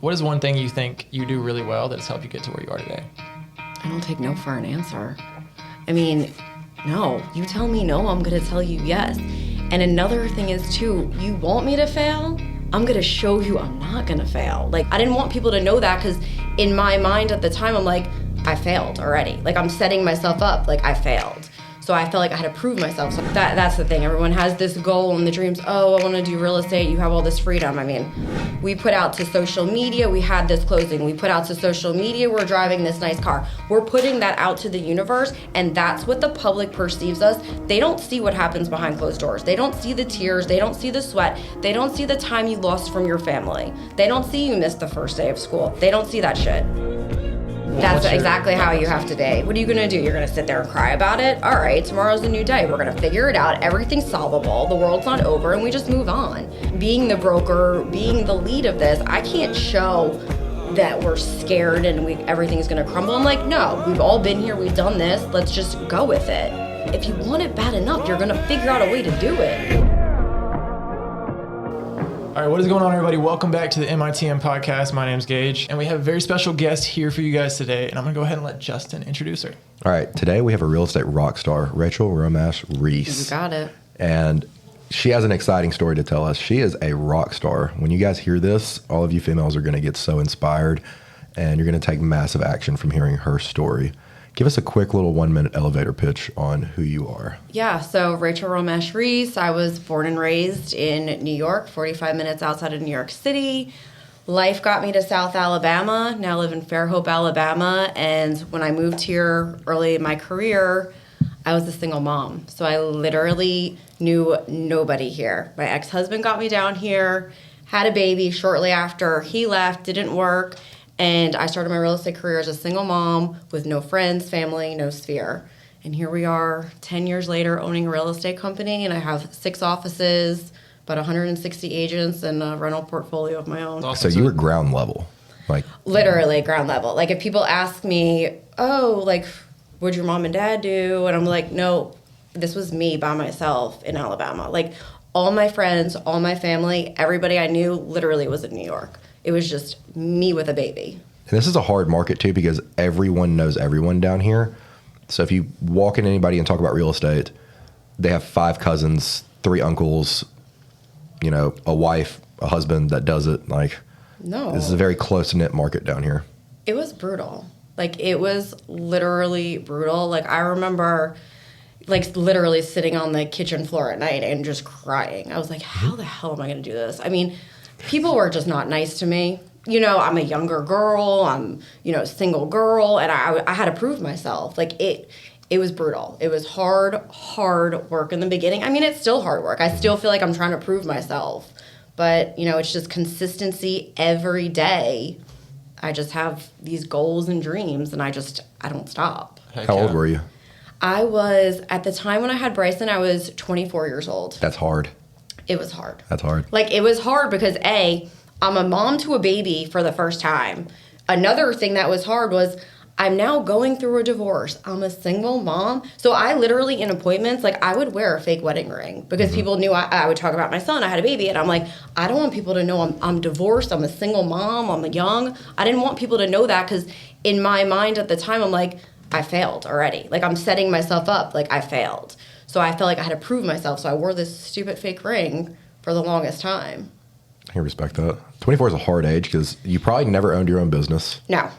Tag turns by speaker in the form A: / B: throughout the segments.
A: What is one thing you think you do really well that has helped you get to where you are today?
B: I don't take no for an answer. I mean, no. You tell me no, I'm going to tell you yes. And another thing is, too, you want me to fail? I'm going to show you I'm not going to fail. Like, I didn't want people to know that because in my mind at the time, I'm like, I failed already. Like, I'm setting myself up like I failed. So I felt like I had to prove myself. So that's the thing. Everyone has this goal and the dreams. Oh, I want to do real estate. You have all this freedom. I mean, we put out to social media. We had this closing. We put out to social media. We're driving this nice car. We're putting that out to the universe, and that's what the public perceives us. They don't see what happens behind closed doors. They don't see the tears. They don't see the sweat. They don't see the time you lost from your family. They don't see you missed the first day of school. They don't see that shit. That's exactly how you have to be. What are you going to do? You're going to sit there and cry about it? All right, tomorrow's a new day. We're going to figure it out. Everything's solvable. The world's not over, and we just move on. Being the broker, being the lead of this, I can't show that we're scared and everything's going to crumble. I'm like, no, we've all been here. We've done this. Let's just go with it. If you want it bad enough, you're going to figure out a way to do it.
A: All right, what is going on, everybody? Welcome back to the MITM podcast. My name's Gage, and we have a very special guest here for you guys today, and I'm going to go ahead and let Justin introduce her.
C: All right, today we have a real estate rock star, Rachel Romash Reese.
B: You got it.
C: And she has an exciting story to tell us. She is a rock star. When you guys hear this, all of you females are going to get so inspired, and you're going to take massive action from hearing her story. Give us a quick little 1-minute elevator pitch on who you are.
B: Yeah, so Rachel Romash Reese. I was born and raised in New York, 45 minutes outside of New York City. Life got me to South Alabama. Now live in Fairhope, Alabama. And when I moved here early in my career, I was a single mom. So I literally knew nobody here. My ex-husband got me down here, had a baby shortly after. He left, didn't work. And I started my real estate career as a single mom with no friends, family, no sphere. And here we are 10 years later owning a real estate company, and I have 6 offices, about 160 agents, and a rental portfolio of my own.
C: Awesome. So you were ground level?
B: Literally ground level. Like if people ask me, oh, like, what'd your mom and dad do? And I'm like, no, this was me by myself in Alabama. Like all my friends, all my family, everybody I knew literally was in New York. It was just me with a baby.
C: And this is a hard market, too, because everyone knows everyone down here. So if you walk in anybody and talk about real estate, they have 5 cousins, 3 uncles, you know, a wife, a husband that does it. Like,
B: no,
C: this is a very close-knit market down here.
B: It was brutal. Like, it was literally brutal. Like, I remember, like, literally sitting on the kitchen floor at night and just crying. I was like, how the hell am I going to do this? I mean, people were just not nice to me. You know, I'm a younger girl. I'm, you know, a single girl. And I had to prove myself. Like, it was brutal. It was hard work in the beginning. I mean, it's still hard work. I still feel like I'm trying to prove myself. But, you know, it's just consistency every day. I just have these goals and dreams, and I don't stop.
C: How old were you?
B: I was, at the time when I had Bryson, I was 24 years old.
C: That's hard.
B: It was hard.
C: That's hard.
B: Like, it was hard because, A, I'm a mom to a baby for the first time. Another thing that was hard was I'm now going through a divorce. I'm a single mom. So I literally, in appointments, like, I would wear a fake wedding ring because people knew I would talk about my son. I had a baby. And I'm like, I don't want people to know I'm divorced. I'm a single mom. I'm young. I didn't want people to know that because in my mind at the time, I'm like, I failed already. Like, I'm setting myself up like I failed. So I felt like I had to prove myself. So I wore this stupid fake ring for the longest time.
C: I can respect that. 24 is a hard age because you probably never owned your own business.
B: No.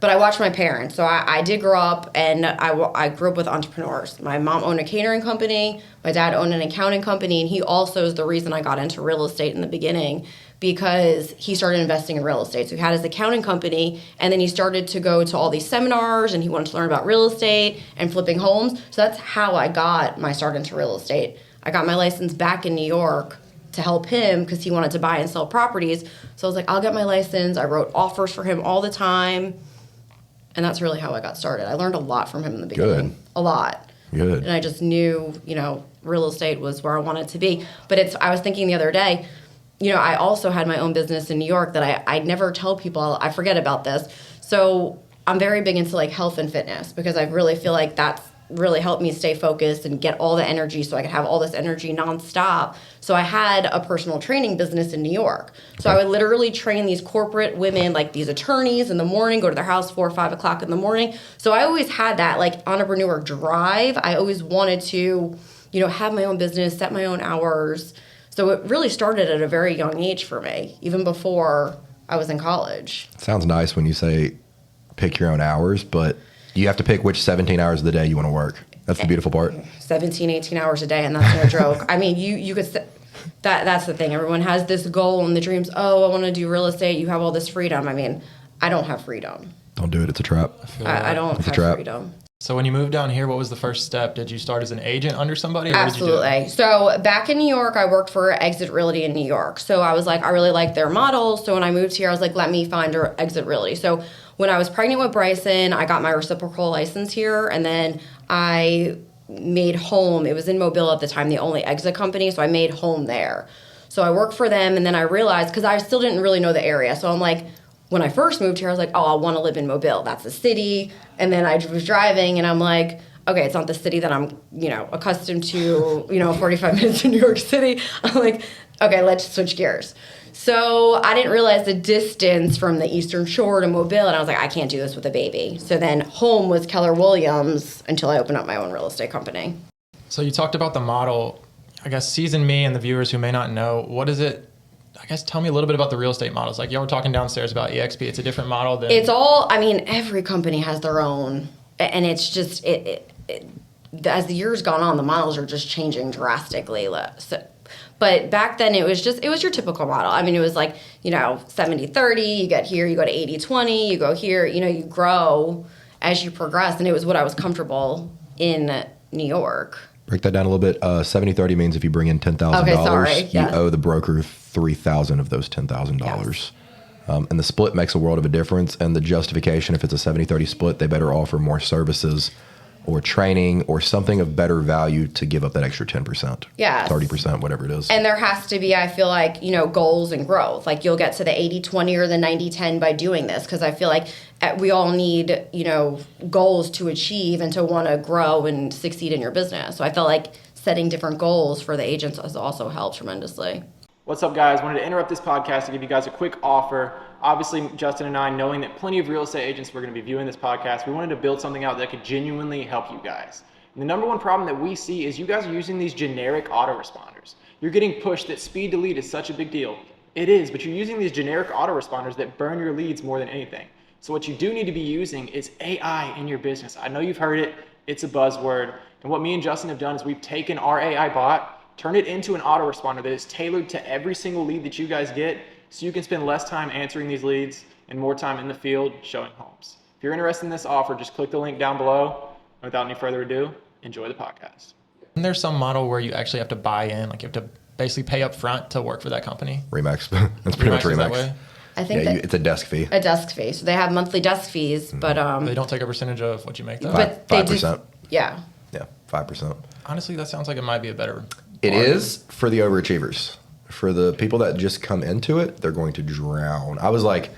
B: But I watched my parents. So I did grow up, and I grew up with entrepreneurs. My mom owned a catering company. My dad owned an accounting company. And he also is the reason I got into real estate in the beginning because he started investing in real estate. So he had his accounting company, and then he started to go to all these seminars, and he wanted to learn about real estate and flipping homes. So that's how I got my start into real estate. I got my license back in New York to help him because he wanted to buy and sell properties. So I was like, I'll get my license. I wrote offers for him all the time. And that's really how I got started. I learned a lot from him in the beginning.
C: Good.
B: A lot.
C: Good.
B: And I just knew, you know, real estate was where I wanted to be. But I was thinking the other day, you know, I also had my own business in New York that I never tell people. I forget about this. So I'm very big into, like, health and fitness because I really feel like that's really helped me stay focused and get all the energy so I could have all this energy nonstop. So I had a personal training business in New York. So I would literally train these corporate women, like these attorneys in the morning, go to their house 4 or 5 o'clock in the morning. So I always had that like entrepreneur drive. I always wanted to, have my own business, set my own hours. So it really started at a very young age for me, even before I was in college.
C: It sounds nice when you say pick your own hours, but you have to pick which 17 hours of the day you want to work. That's the beautiful part.
B: 17, 18 hours a day, and that's no joke. I mean, you could that's the thing. Everyone has this goal and the dreams. Oh, I want to do real estate. You have all this freedom. I mean, I don't have freedom.
C: Don't do it. It's a trap.
B: I don't have freedom.
A: So when you moved down here, what was the first step? Did you start as an agent under somebody? Or
B: Absolutely.
A: Did you do
B: So back in New York, I worked for Exit Realty in New York. So I was like, I really like their model. So when I moved here, I was like, let me find her Exit Realty. So when I was pregnant with Bryson, I got my reciprocal license here, and then I made home. It was in Mobile at the time, the only exit company, so I made home there. So I worked for them, and then I realized, because I still didn't really know the area, so I'm like, when I first moved here, I was like, oh, I want to live in Mobile. That's a city. And then I was driving, and I'm like, okay, it's not the city that I'm, accustomed to, 45 minutes in New York City. I'm like, okay, let's switch gears. So I didn't realize the distance from the Eastern Shore to Mobile, and I was like, I can't do this with a baby. So then home was Keller Williams until I opened up my own real estate company.
A: So you talked about the model. I guess season me and the viewers who may not know, what is it? I guess tell me a little bit about the real estate models. Like y'all were talking downstairs about EXP. It's a different model than...
B: It's all, every company has their own, and it's just, as the years gone on, the models are just changing drastically. But back then, it was your typical model. It was like, 70-30, you get here, you go to 80-20, you go here, you grow as you progress. And it was what I was comfortable in New York.
C: Break that down a little bit. 70-30 means if you bring in $10,000,
B: okay, sorry.
C: You owe the broker $3,000 of those $10,000. Yes. And the split makes a world of a difference. And the justification, if it's a 70-30 split, they better offer more services or training or something of better value to give up that extra 10%.
B: Yes.
C: 30%, whatever it is.
B: And there has to be, I feel like, goals and growth. Like you'll get to the 80-20 or the 90-10 by doing this, because I feel like we all need, goals to achieve and to want to grow and succeed in your business. So I felt like setting different goals for the agents has also helped tremendously.
A: What's up, guys? Wanted to interrupt this podcast to give you guys a quick offer. Obviously, Justin and I, knowing that plenty of real estate agents were going to be viewing this podcast, we wanted to build something out that could genuinely help you guys. And the number one problem that we see is you guys are using these generic autoresponders. You're getting pushed that speed to lead is such a big deal. It is, but you're using these generic autoresponders that burn your leads more than anything. So what you do need to be using is AI in your business. I know you've heard it. It's a buzzword. And what me and Justin have done is we've taken our AI bot, turned it into an autoresponder that is tailored to every single lead that you guys get, so you can spend less time answering these leads and more time in the field showing homes. If you're interested in this offer, just click the link down below. And without any further ado, enjoy the podcast. And there's some model where you actually have to buy in, like you have to basically pay up front to work for that company.
C: Remax. That's pretty much Remax.
B: I think
C: it's a desk fee.
B: A desk fee. So they have monthly desk fees, but
A: they don't take a percentage of what you make though.
B: But
C: 5%.
B: Yeah.
C: Yeah, 5%.
A: Honestly, that sounds like it might be a better.
C: It is for the overachievers. For the people that just come into it, they're going to drown. I was like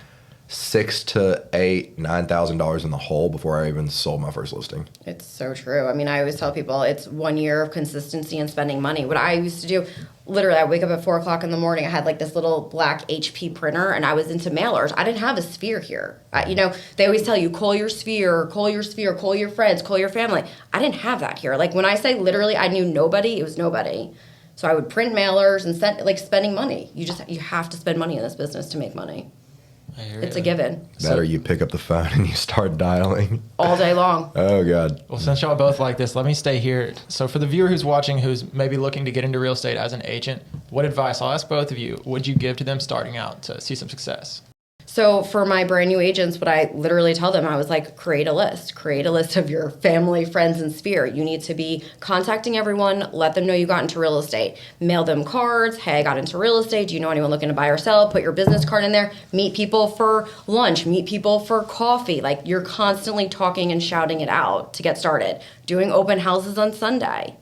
C: $6,000 to $9,000 in the hole before I even sold my first listing.
B: It's so true. I always tell people it's 1 year of consistency and spending money. What I used to do, literally, I wake up at 4 o'clock in the morning. I had like this little black HP printer, and I was into mailers. I didn't have a sphere here. They always tell you, call your sphere, call your friends, call your family. I didn't have that here. Like when I say literally, I knew nobody. It was nobody. So I would print mailers and spending money. You have to spend money in this business to make money. It's a given.
C: Better you pick up the phone and you start dialing.
B: All day long.
C: Oh, God.
A: Well, since y'all both like this, let me stay here. So for the viewer who's watching, who's maybe looking to get into real estate as an agent, what advice, I'll ask both of you, would you give to them starting out to see some success?
B: So for my brand new agents, what I literally tell them, I was like, create a list of your family, friends, and sphere. You need to be contacting everyone, let them know you got into real estate, mail them cards. Hey, I got into real estate. Do you know anyone looking to buy or sell? Put your business card in there, meet people for lunch, meet people for coffee. Like you're constantly talking and shouting it out to get started. Doing open houses on Sunday.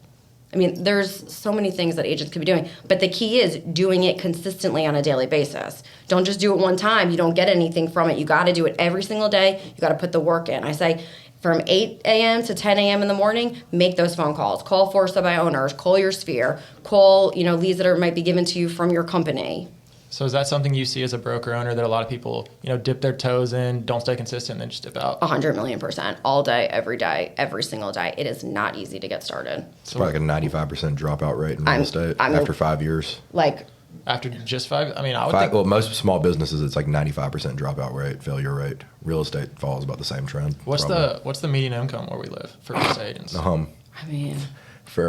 B: There's so many things that agents could be doing, but the key is doing it consistently on a daily basis. Don't just do it one time. You don't get anything from it. You got to do it every single day. You got to put the work in. I say From 8 a.m. to 10 a.m. in the morning, make those phone calls. Call for sale by owners. Call your sphere. Call, leads that might be given to you from your company.
D: So is that something you see as a broker owner that a lot of people, dip their toes in, don't stay consistent, and then just dip out?
B: 100,000,000%. All day, every single day. It is not easy to get started.
C: It's probably like a 95% dropout rate in real estate after 5 years.
B: Like,
D: after just 5? I mean, I would think...
C: Well, most small businesses, it's like 95% dropout rate, failure rate. Real estate follows about the same trend.
D: What's the median income where we live for real estate agents?
B: I mean...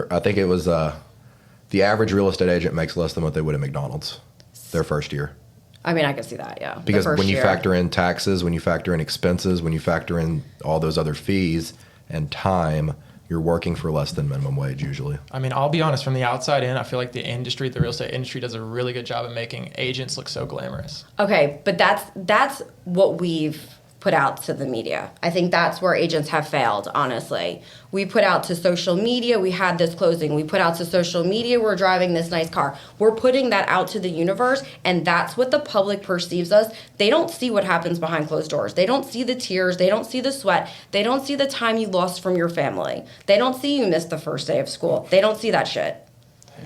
C: I think it was the average real estate agent makes less than what they would at McDonald's their first year.
B: I mean, I can see that, yeah.
C: Because when you factor in taxes, when you factor in expenses, when you factor in all those other fees and time, you're working for less than minimum wage usually.
D: I mean, I'll be honest, from the outside in, I feel like the real estate industry does a really good job of making agents look so glamorous.
B: Okay, but that's what we've put out to the media. I think that's where agents have failed, honestly. We put out to social media, we had this closing. We put out to social media, we're driving this nice car. We're putting that out to the universe, and that's what the public perceives us. They don't see what happens behind closed doors. They don't see the tears. They don't see the sweat. They don't see the time you lost from your family. They don't see you missed the first day of school. They don't see that shit.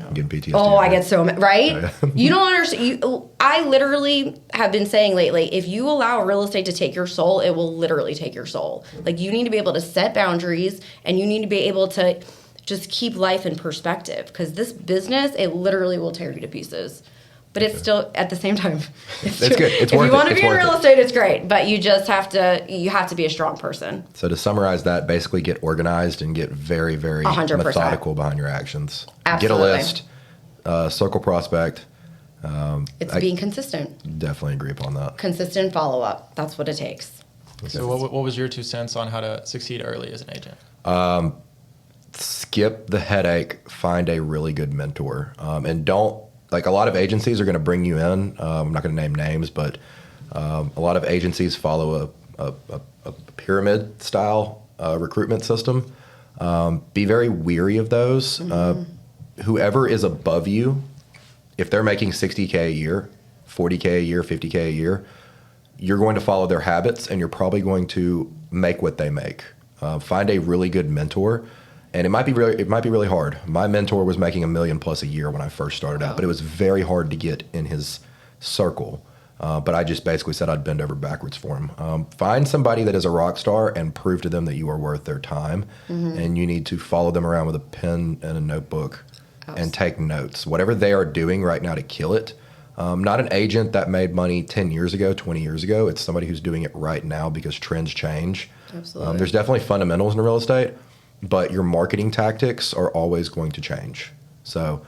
C: I'm getting PTSD.
B: Oh, I get so mad, right? Oh, yeah. You don't understand. I literally have been saying lately, if you allow real estate to take your soul, it will literally take your soul. Like, you need to be able to set boundaries, and you need to be able to just keep life in perspective, because this business, it literally will tear you to pieces. But it's still, at the same time, it's good.
C: It's
B: if
C: worth
B: you want to
C: it.
B: be in real estate, it's great. But you just have to be a strong person.
C: So to summarize that, basically get organized and get very, very
B: 100%.
C: methodical behind your actions.
B: Absolutely.
C: Get a list, circle prospect.
B: It's being consistent.
C: Definitely agree upon that.
B: Consistent follow-up. That's what it takes.
D: So what was your 2 cents on how to succeed early as an agent?
C: Skip the headache. Find a really good mentor. And don't, like, a lot of agencies are going to bring you in. I'm not going to name names, but a lot of agencies follow a pyramid style recruitment system. Be very weary of those. Whoever is above you, if they're making $60K a year, $40K a year, $50K a year, you're going to follow their habits, and you're probably going to make what they make. Find a really good mentor. And it might be really hard. My mentor was making $1 million plus a year when I first started out, but it was very hard to get in his circle. But I just basically said I'd bend over backwards for him. Find somebody that is a rock star and prove to them that you are worth their time. And you need to follow them around with a pen and a notebook and take notes. Whatever they are doing right now to kill it. Not an agent that made money 10 years ago, 20 years ago. It's somebody who's doing it right now because trends change.
B: Absolutely.
C: There's definitely fundamentals in real estate, but your marketing tactics are always going to change. So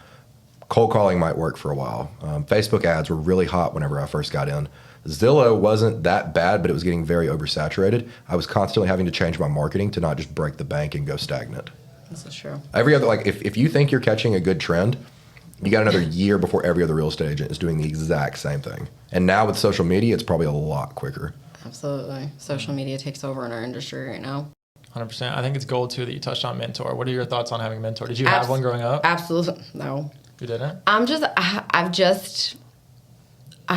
C: cold calling might work for a while. Facebook ads were really hot whenever I first got in. Zillow wasn't that bad, but it was getting very oversaturated. I was constantly having to change my marketing to not just break the bank and go stagnant.
B: This is true.
C: Every other, like, if you think you're catching a good trend, you got another year before every other real estate agent is doing the exact same thing. And now with social media, it's probably a lot quicker.
B: Absolutely. Social media takes over in our industry right now.
D: 100%. I think it's gold, too, that you touched on mentor. What are your thoughts on having a mentor? Did you have one growing up?
B: Absolutely. No.
D: You didn't?
B: I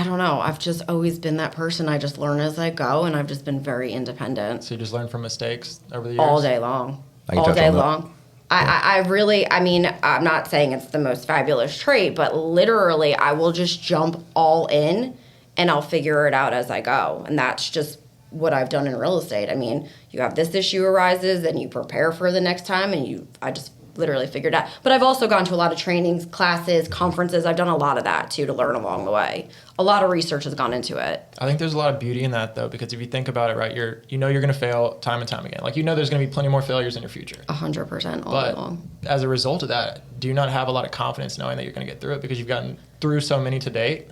B: don't know. I've just always been that person. I just learn as I go, and I've just been very independent.
D: So you just learn from mistakes over the years?
B: All day long.
C: All day long.
B: I mean, I'm not saying it's the most fabulous trait, but literally I will just jump all in and I'll figure it out as I go. And that's just what I've done in real estate. I mean, you have this issue arises, then you prepare for the next time, and I just literally figured out. But I've also gone to a lot of trainings, classes, conferences. I've done a lot of that too to learn along the way. A lot of research has gone into it.
D: I think there's a lot of beauty in that though, because if you think about it, right, you're going to fail time and time again. Like, there's going to be plenty more failures in your future.
B: 100% all day long.
D: As a result of that, do you not have a lot of confidence knowing that you're going to get through it because you've gotten through so many to date?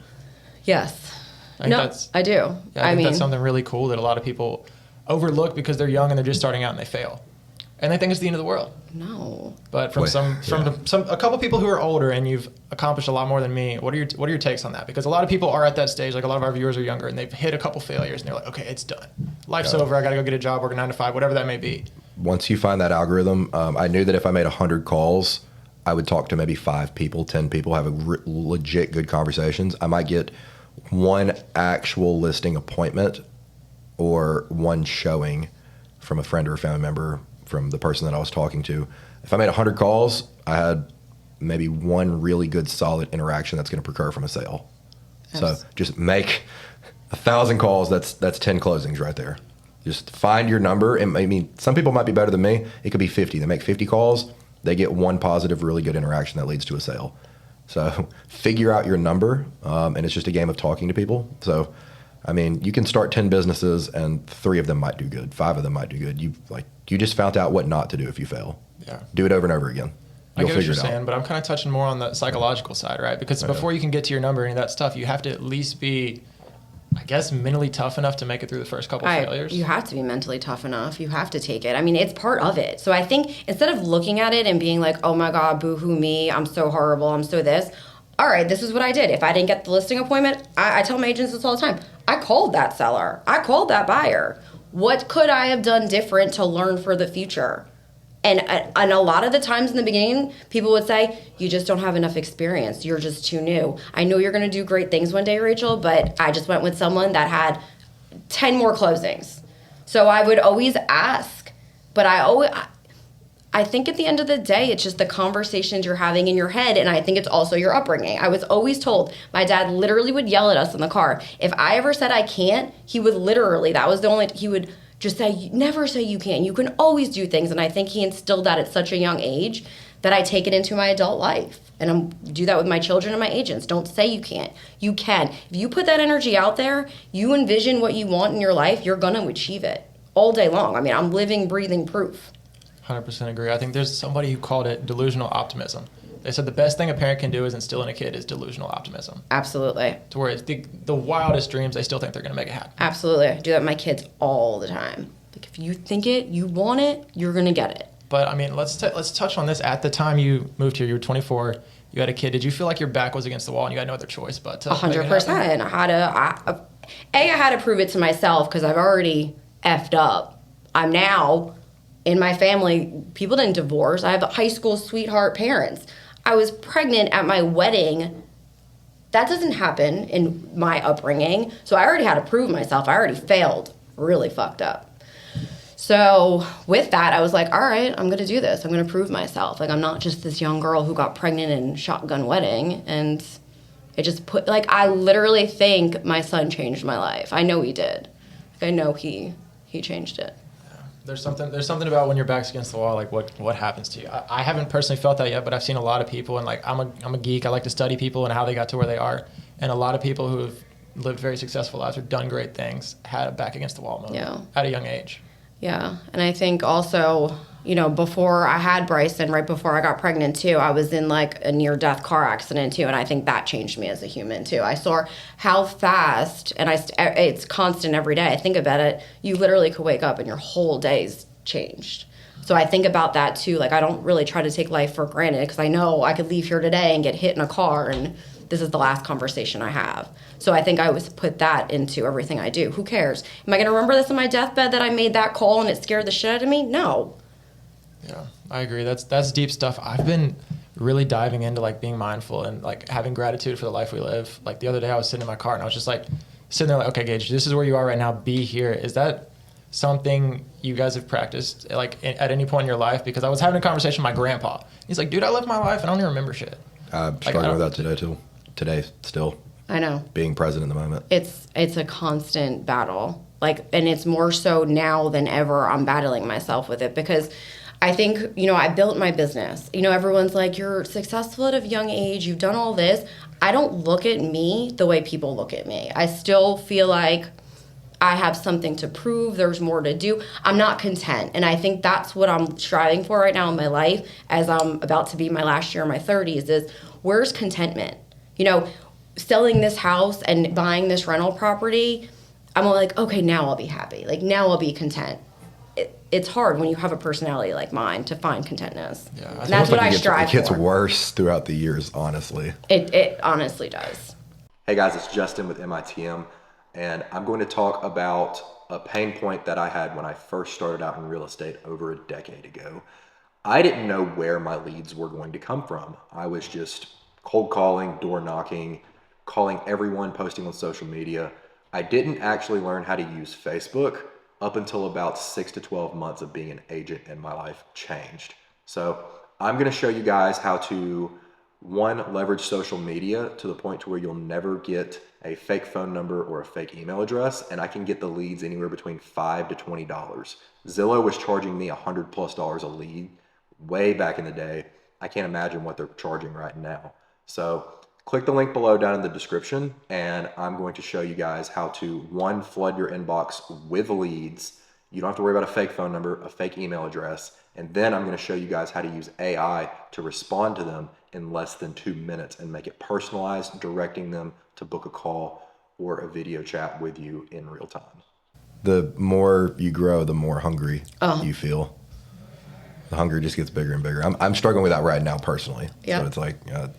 B: Yes. I do.
D: Yeah, I think that's something really cool that a lot of people overlook because they're young and they're just starting out and they fail. And they think it's the end of the world.
B: No.
D: But from a couple people who are older and you've accomplished a lot more than me, what are your takes on that? Because a lot of people are at that stage, like a lot of our viewers are younger, and they've hit a couple failures and they're like, okay, it's done. Life's over. I got to go get a job, work a 9 to 5, whatever that may be.
C: Once you find that algorithm, I knew that if I made 100 calls, I would talk to maybe 5 people, 10 people, have legit good conversations. I might get one actual listing appointment or one showing from a friend or a family member, from the person that I was talking to. If I made 100 calls, I had maybe one really good solid interaction that's going to procure from a sale. So just make 1,000 calls. That's 10 closings right there. Just find your number. And I mean, some people might be better than me. It could be 50. They make 50 calls. They get one positive, really good interaction that leads to a sale. So figure out your number, and it's just a game of talking to people. So, I mean, you can start 10 businesses, and 3 of them might do good. 5 of them might do good. You just found out what not to do if you fail.
D: Yeah.
C: Do it over and over again.
D: I get what you're saying, but I'm kind of touching more on the psychological side, right? Because before you can get to your number and that stuff, you have to at least be, I guess, mentally tough enough to make it through the first couple failures.
B: You have to be mentally tough enough. You have to take it. I mean, it's part of it. So I think instead of looking at it and being like, oh my God, boo-hoo me, I'm so horrible, I'm so this. All right, this is what I did. If I didn't get the listing appointment, I tell my agents this all the time. I called that seller. I called that buyer. What could I have done different to learn for the future? And a lot of the times in the beginning, people would say, you just don't have enough experience. You're just too new. I know you're going to do great things one day, Rachel, but I just went with someone that had 10 more closings. So I would always ask, but I think at the end of the day, it's just the conversations you're having in your head, and I think it's also your upbringing. I was always told, my dad literally would yell at us in the car. If I ever said I can't, he would just say, never say you can't. You can always do things. And I think he instilled that at such a young age that I take it into my adult life. And I do that with my children and my agents. Don't say you can't. You can. If you put that energy out there, you envision what you want in your life, you're going to achieve it all day long. I mean, I'm living, breathing proof.
D: 100% agree. I think there's somebody who called it delusional optimism. They said the best thing a parent can do is instill in a kid is delusional optimism.
B: Absolutely.
D: To where it's the wildest dreams, they still think they're going to make it happen.
B: Absolutely. I do that with my kids all the time. Like, if you think it, you want it, you're going to get it.
D: But, I mean, let's touch on this. At the time you moved here, you were 24, you had a kid. Did you feel like your back was against the wall and you had no other choice but to
B: 100%. I had to prove it to myself because I've already effed up. I'm now, in my family, people didn't divorce. I have high school sweetheart parents. I was pregnant at my wedding. That doesn't happen in my upbringing. So I already had to prove myself. I already failed. Really fucked up. So with that, I was like, all right, I'm going to do this. I'm going to prove myself. Like, I'm not just this young girl who got pregnant in shotgun wedding. And it just I literally think my son changed my life. I know he did. I know he changed it.
D: There's something about when your back's against the wall, like what happens to you. I haven't personally felt that yet, but I've seen a lot of people, and like I'm a geek. I like to study people and how they got to where they are. And a lot of people who have lived very successful lives or done great things had a back against the wall moment at a young age.
B: Yeah, and I think also, before I had Bryson, right before I got pregnant too, I was in like a near-death car accident too, and I think that changed me as a human too. I saw how fast, and it's constant every day. I think about it, you literally could wake up and your whole day's changed. So I think about that too. Like, I don't really try to take life for granted because I know I could leave here today and get hit in a car and this is the last conversation I have. So I think I always put that into everything I do. Who cares? Am I going to remember this on my deathbed that I made that call and it scared the shit out of me? No.
D: Yeah, I agree. That's deep stuff. I've been really diving into like being mindful and like having gratitude for the life we live. Like the other day I was sitting in my car and I was just like sitting there like, okay, Gage, this is where you are right now. Be here. Is that something you guys have practiced like at any point in your life? Because I was having a conversation with my grandpa. He's like, dude, I live my life and I don't even remember shit.
C: I'm struggling with that today too. Today still.
B: I know.
C: Being present in the moment.
B: It's a constant battle. And it's more so now than ever I'm battling myself with it because I think, I built my business. Everyone's like, you're successful at a young age. You've done all this. I don't look at me the way people look at me. I still feel like I have something to prove. There's more to do. I'm not content. And I think that's what I'm striving for right now in my life as I'm about to be my last year in my 30s is where's contentment? Selling this house and buying this rental property, I'm like, okay, now I'll be happy. Like, now I'll be content. It's hard when you have a personality like mine to find contentness. Yeah, and that's what I strive for.
C: It gets worse throughout the years, honestly.
B: It honestly does.
C: Hey guys, it's Justin with MITM, and I'm going to talk about a pain point that I had when I first started out in real estate over a decade ago. I didn't know where my leads were going to come from. I was just cold calling, door knocking, calling everyone, posting on social media. I didn't actually learn how to use Facebook up until about 6 to 12 months of being an agent in my life changed. So I'm going to show you guys how to, one, leverage social media to the point to where you'll never get a fake phone number or a fake email address, and I can get the leads anywhere between $5 to $20. Zillow was charging me $100+ a lead way back in the day. I can't imagine what they're charging right now. So click the link below down in the description, and I'm going to show you guys how to, one, flood your inbox with leads. You don't have to worry about a fake phone number, a fake email address, and then I'm going to show you guys how to use AI to respond to them in less than 2 minutes and make it personalized, directing them to book a call or a video chat with you in real time. The more you grow, the more hungry you feel. The hunger just gets bigger and bigger. I'm struggling with that right now personally.
B: Yeah.
C: So it's like,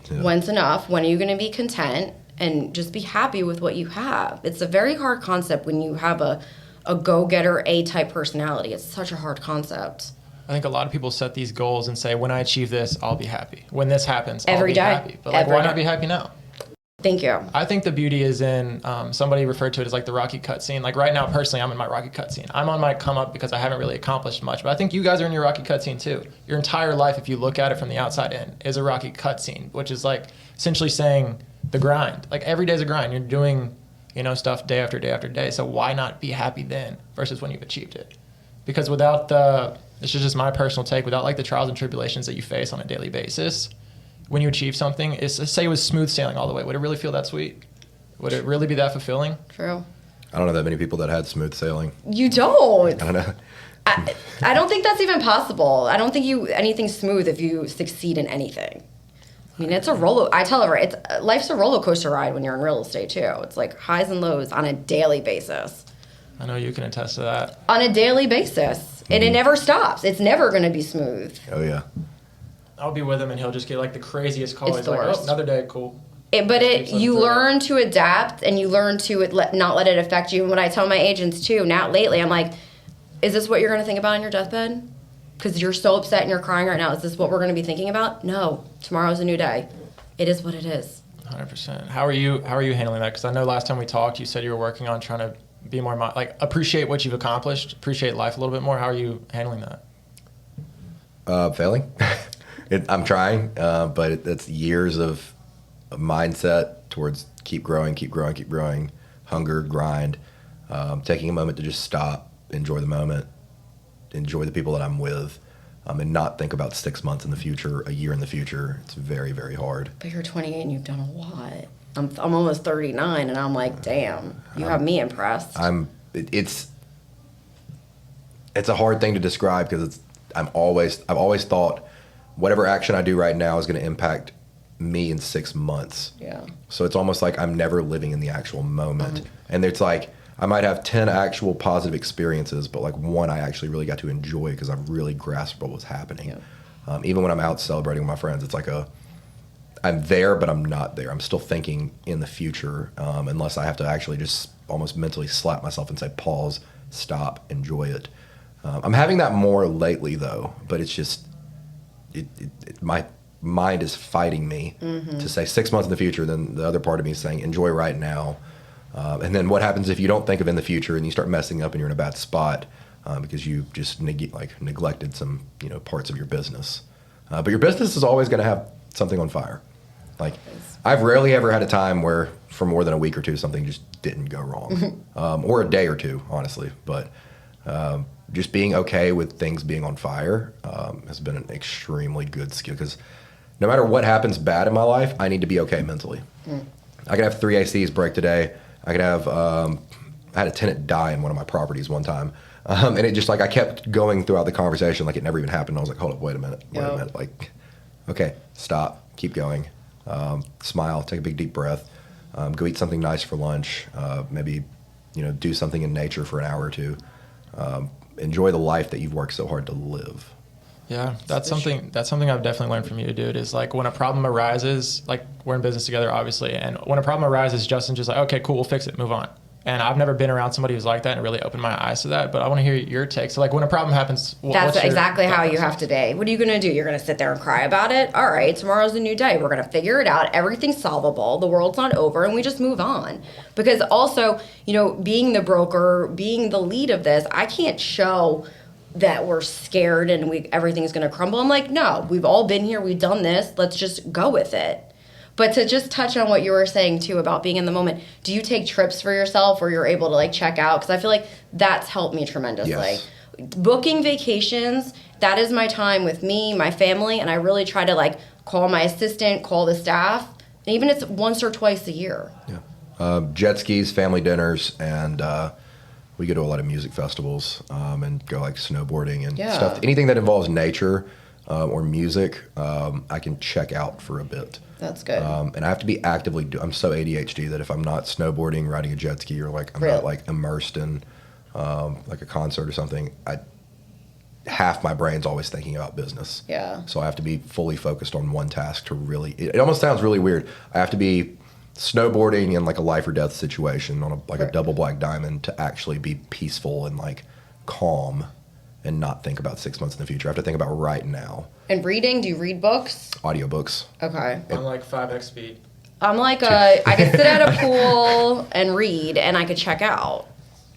B: when's enough? When are you going to be content and just be happy with what you have? It's a very hard concept when you have a go-getter, A-type personality. It's such a hard concept.
D: I think a lot of people set these goals and say, when I achieve this, I'll be happy. When this happens, I'll be happy. But like, why not be happy now?
B: Thank you.
D: I think the beauty is in, somebody referred to it as like the Rocky cut scene. Like right now, personally, I'm in my Rocky cut scene. I'm on my come up because I haven't really accomplished much. But I think you guys are in your Rocky cut scene too. Your entire life, if you look at it from the outside in, is a Rocky cut scene, which is like essentially saying the grind. Like every day's a grind. You're doing, stuff day after day after day. So why not be happy then versus when you've achieved it? Because without this is just my personal take, without like the trials and tribulations that you face on a daily basis, when you achieve something, say it was smooth sailing all the way, would it really feel that sweet? Would it really be that fulfilling?
B: True.
C: I don't know that many people that had smooth sailing.
B: You don't.
C: I don't know.
B: I don't think that's even possible. I don't think anything's smooth if you succeed in anything. I mean, it's a I tell her, life's a roller coaster ride when you're in real estate too. It's like highs and lows on a daily basis.
D: I know you can attest to that.
B: On a daily basis. And it never stops. It's never going to be smooth.
C: Oh, yeah.
D: I'll be with him and he'll just get like the craziest call.
B: It's
D: He's
B: the
D: like,
B: worst.
D: another day, cool.
B: You learn to adapt and you learn to not let it affect you. And what I tell my agents too, now lately, I'm like, is this what you're going to think about on your deathbed? Because you're so upset and you're crying right now. Is this what we're going to be thinking about? No. Tomorrow's a new day. It is what it is.
D: 100%. How are you handling that? Because I know last time we talked, you said you were working on trying to be more like appreciate what you've accomplished, appreciate life a little bit more. How are you handling that?
C: Failing. I'm trying, but it's years of mindset towards keep growing, hunger, grind, taking a moment to just stop, enjoy the moment, enjoy the people that I'm with, and not think about 6 months in the future, a year in the future. It's very, very hard.
B: But you're 28 and you've done a lot. I'm almost 39 and I'm like, damn, you have me impressed.
C: It's a hard thing to describe because I've always thought whatever action I do right now is going to impact me in 6 months.
B: Yeah.
C: So it's almost like I'm never living in the actual moment. And it's like I might have 10 actual positive experiences, but like one I actually really got to enjoy because I've really grasped what was happening. Yeah. Even when I'm out celebrating with my friends, it's like I'm there, but I'm not there. I'm still thinking in the future, unless I have to actually just almost mentally slap myself and say, pause, stop, enjoy it. I'm having that more lately, though, but it's just, my mind is fighting me to say 6 months in the future, then the other part of me is saying, enjoy right now. And then what happens if you don't think of in the future and you start messing up and you're in a bad spot because you just neglected some parts of your business. But your business is always going to have something on fire. Like, I've rarely ever had a time where for more than a week or two something just didn't go wrong, or a day or two, honestly. But just being okay with things being on fire has been an extremely good skill because no matter what happens bad in my life, I need to be okay mentally. I could have 3 ACs break today. I could have I had a tenant die in one of my properties one time, and it just I kept going throughout the conversation like it never even happened. I was like, hold up, wait a minute, like, okay, stop, keep going. Smile, take a big deep breath, go eat something nice for lunch, maybe do something in nature for an hour or two, enjoy the life that you've worked so hard to live.
D: Yeah, that's something I've definitely learned from you, dude, is like when a problem arises, like we're in business together obviously, and when a problem arises, Justin's just like, okay, cool, we'll fix it, move on. And I've never been around somebody who's like that, and it really opened my eyes to that. But I want to hear your take. So, like, when a problem happens,
B: That's
D: what's your
B: exactly how
D: thought
B: you
D: process?
B: have to be. What are you going to do? You're going to sit there and cry about it? All right, tomorrow's a new day. We're going to figure it out. Everything's solvable. The world's not over, and we just move on. Because also, you know, being the broker, being the lead of this, I can't show that we're scared and everything's going to crumble. I'm like, no, we've all been here. We've done this. Let's just go with it. But to just touch on what you were saying too about being in the moment, do you take trips for yourself where you're able to like check out? Because I feel like that's helped me tremendously.
C: Yes.
B: Booking vacations, that is my time with me, my family, and I really try to like call my assistant, call the staff, and even if it's once or twice a year.
C: Yeah. Jet skis, family dinners, and we go to a lot of music festivals and go like snowboarding and
B: Yeah.
C: stuff. Anything that involves nature or music, I can check out for a bit.
B: That's good.
C: And I have to be actively I'm so ADHD that if I'm not snowboarding, riding a jet ski, or like I'm
B: Really?
C: not like immersed in like a concert or something, half my brain's always thinking about business.
B: Yeah.
C: So I have to be fully focused on one task to really, it almost sounds really weird. I have to be snowboarding in like a life or death situation on a double black diamond to actually be peaceful and like calm and not think about 6 months in the future. I have to think about right now.
B: And reading, do you read books?
C: Audiobooks.
B: Okay.
D: I'm like 5x speed.
B: I'm like I could sit at a pool and read, and I could check out.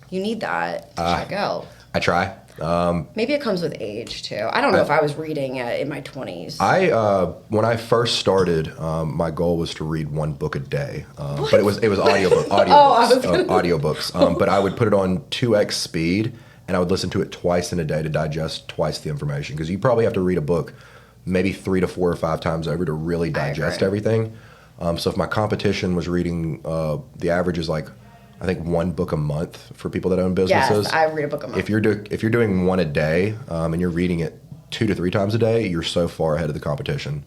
B: You need that to check out.
C: I try.
B: Maybe it comes with age too. I don't know if I was reading in my 20s.
C: When I first started, my goal was to read one book a day, but it was audiobooks. But I would put it on 2x speed, and I would listen to it twice in a day to digest twice the information. Because you probably have to read a book maybe 3 to 4 or 5 times over to really digest
B: agree.
C: everything. So if my competition was reading, the average is like, I think 1 book a month for people that own businesses.
B: Yes, I read a book a month.
C: If you're doing one a day and you're reading it 2 to 3 times a day, you're so far ahead of the competition.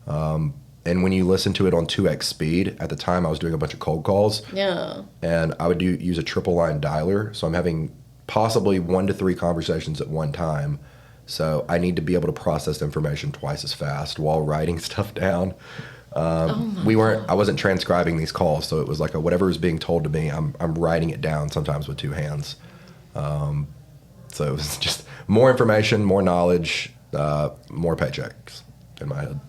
C: And when you listen to it on 2x speed, at the time I was doing a bunch of cold calls.
B: Yeah.
C: And I would use a triple line dialer, so I'm having possibly 1 to 3 conversations at one time. So I need to be able to process information twice as fast while writing stuff down. I wasn't transcribing these calls, so it was like whatever was being told to me, I'm writing it down sometimes with 2 hands. So it was just more information, more knowledge, more paychecks in my head.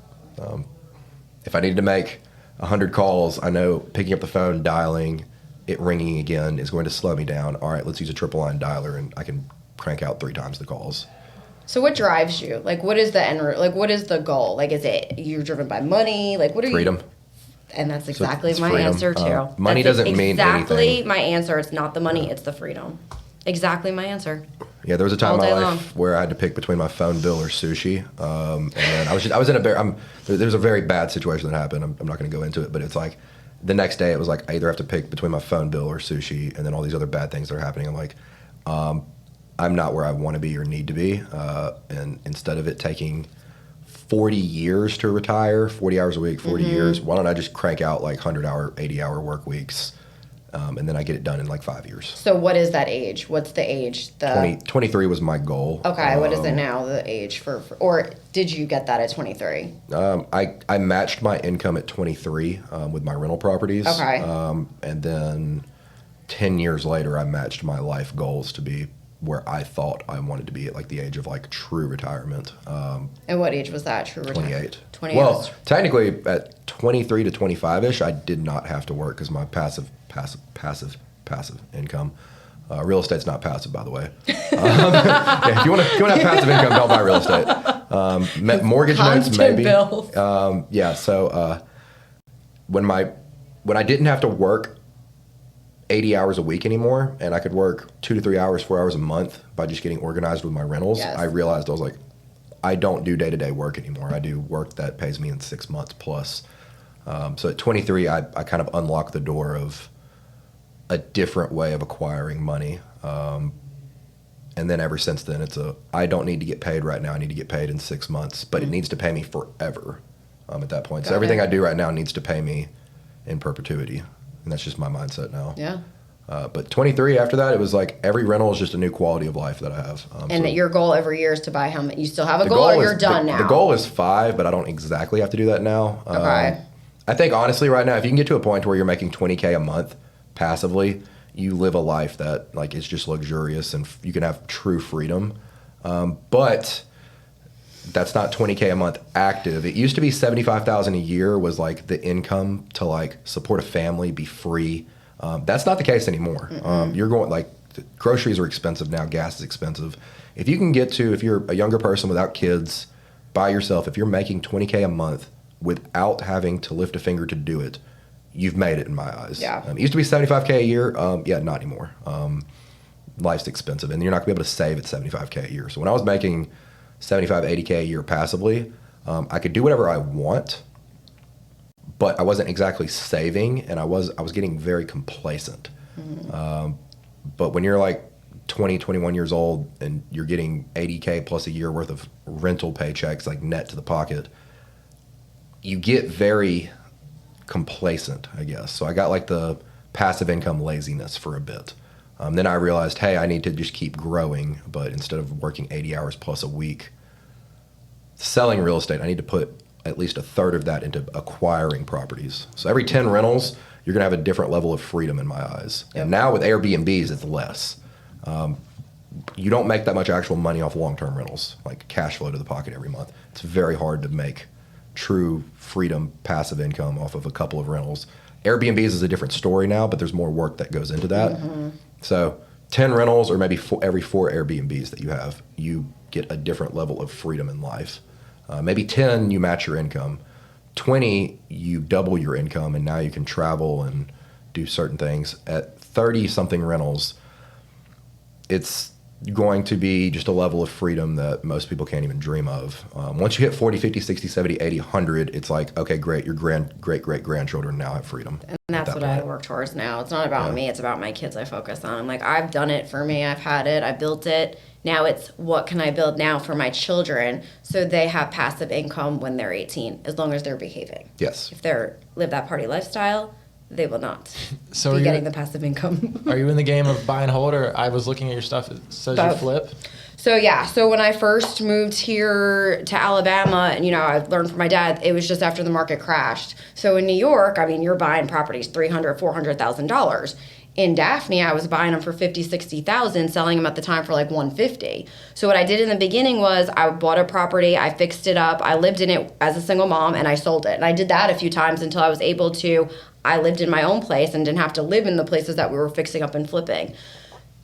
C: If I needed to make 100 calls, I know picking up the phone, dialing, it ringing again is going to slow me down. All right, let's use a triple line dialer, and I can crank out 3 times the calls.
B: So what drives you? Like, what is the end? Like, what is the goal? Like, is it you're driven by money? Like, what are
C: Freedom.
B: you? And that's exactly
C: it's
B: my
C: freedom.
B: answer too.
C: Money
B: That's
C: doesn't mean
B: exactly
C: anything.
B: my answer. It's not the money. It's the freedom. Exactly my answer.
C: Yeah, there was a time in
B: All
C: my
B: day
C: life where I had to pick between my phone bill or sushi, and then I was in there's a very bad situation that happened. I'm not going to go into it, but it's like the next day it was like I either have to pick between my phone bill or sushi, and then all these other bad things that are happening. I'm like, I'm not where I want to be or need to be, and instead of it taking 40 years to retire, 40 hours a week, 40 years, why don't I just crank out like 100-hour, 80-hour work weeks, and then I get it done in like 5 years.
B: So what is that age? What's the age?
C: 23 was my goal.
B: Okay, what is it now? The age for or did you get that at 23?
C: I matched my income at 23 with my rental properties.
B: Okay.
C: And then 10 years later, I matched my life goals to be where I thought I wanted to be at like the age of like true retirement.
B: And what age was that? True retirement.
C: 28.
B: 28.
C: Well, technically at 23 to 25-ish, I did not have to work because my passive income. Real estate's not passive, by the way. Yeah, if you want to have passive income, don't buy real estate. Mortgage notes,
B: Constant
C: maybe.
B: bills.
C: Yeah. So when I didn't have to work 80 hours a week anymore, and I could work 2 to 3 hours, 4 hours a month by just getting organized with my rentals,
B: Yes.
C: I realized I was like, I don't do day-to-day work anymore. I do work that pays me in 6 months plus. So at 23, I kind of unlocked the door of a different way of acquiring money. And then ever since then, I don't need to get paid right now. I need to get paid in 6 months, but it needs to pay me forever at that point. So
B: Got
C: everything
B: it.
C: I do right now needs to pay me in perpetuity. And that's just my mindset now.
B: Yeah.
C: But 23, after that, it was like every rental is just a new quality of life that I have.
B: And
C: so
B: your goal every year is to buy how many? You still have a
C: the
B: goal, or
C: is-
B: you're done now?
C: The goal is 5, but I don't exactly have to do that now.
B: Okay.
C: I think honestly right now, if you can get to a point where you're making $20K a month passively, you live a life that like is just luxurious and you can have true freedom. But that's not 20K a month active. It used to be 75,000 a year was like the income to like support a family, be free. That's not the case anymore. You're going like groceries are expensive now. Gas is expensive. If you can get to, if you're a younger person without kids, by yourself, if you're making 20K a month without having to lift a finger to do it, you've made it in my eyes.
B: Yeah.
C: It used to be 75K a year. Yeah, not anymore. Life's expensive and you're not gonna be able to save at 75K a year. So when I was making 75, 80K a year passively, I could do whatever I want, but I wasn't exactly saving and I was getting very complacent. But when you're like 20, 21 years old and you're getting 80K plus a year worth of rental paychecks, like net to the pocket, you get very complacent, I guess. So I got like the passive income laziness for a bit. Then I realized, hey, I need to just keep growing, but instead of working 80 hours plus a week, selling real estate, I need to put at least a third of that into acquiring properties. So every 10 rentals, you're gonna have a different level of freedom in my eyes.
B: Yep.
C: And now with Airbnbs, it's less. You don't make that much actual money off long-term rentals, like cash flow to the pocket every month. It's very hard to make true freedom, passive income off of a couple of rentals. Airbnbs is a different story now, but there's more work that goes into that. So 10 rentals or maybe every 4 Airbnbs that you have, you get a different level of freedom in life. Maybe 10, you match your income. 20, you double your income, and now you can travel and do certain things. At 30-something rentals, it's going to be just a level of freedom that most people can't even dream of. Once you hit 40, 50, 60, 70, 80, 100, it's like, okay, great, your great-great-grandchildren now have freedom.
B: And that's what I work towards now. It's not about me, it's about my kids I focus on. I'm like, I've done it for me, I've had it, I built it. Now it's what can I build now for my children so they have passive income when they're 18, as long as they're behaving.
C: Yes.
B: If they're live that party lifestyle, they will not
D: So
B: be getting the passive income.
D: Are you in the game of buy and hold, or I was looking at your stuff, it says you
B: Both.
D: flip?
B: So yeah, so when I first moved here to Alabama, and I learned from my dad, it was just after the market crashed. So in New York, I mean, you're buying properties $300,000, $400,000. In Daphne, I was buying them for $50,000, $60,000, selling them at the time for like $150,000. So what I did in the beginning was I bought a property, I fixed it up, I lived in it as a single mom, and I sold it. And I did that a few times until I was able to. I lived in my own place and didn't have to live in the places that we were fixing up and flipping.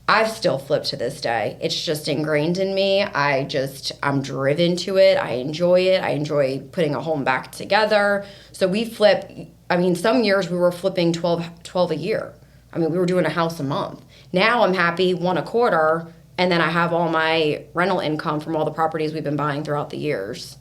B: I've still flipped to this day. It's just ingrained in me. I'm driven to it. I enjoy it. I enjoy putting a home back together. So we flip, I mean, some years we were flipping 12 a year. I mean, we were doing a house a month. Now I'm happy 1 a quarter, and then I have all my rental income from all the properties we've been buying throughout the years.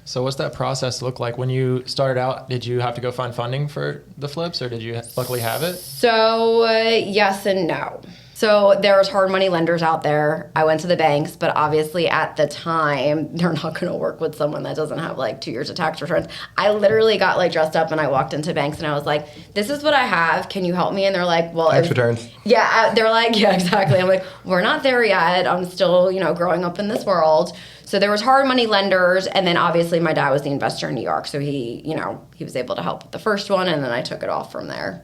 D: So what's that process look like? When you started out, did you have to go find funding for the flips, or did you luckily have it?
B: So yes and no. So there's hard money lenders out there. I went to the banks, but obviously at the time, they're not going to work with someone that doesn't have like 2 years of tax returns. I literally got like dressed up and I walked into banks and I was like, this is what I have. Can you help me? And they're like, well,
C: Tax returns.
B: Yeah, they're like, yeah, exactly. I'm like, we're not there yet. I'm still, growing up in this world. So there was hard money lenders, and then obviously my dad was the investor in New York, so he was able to help with the first one, and then I took it off from there.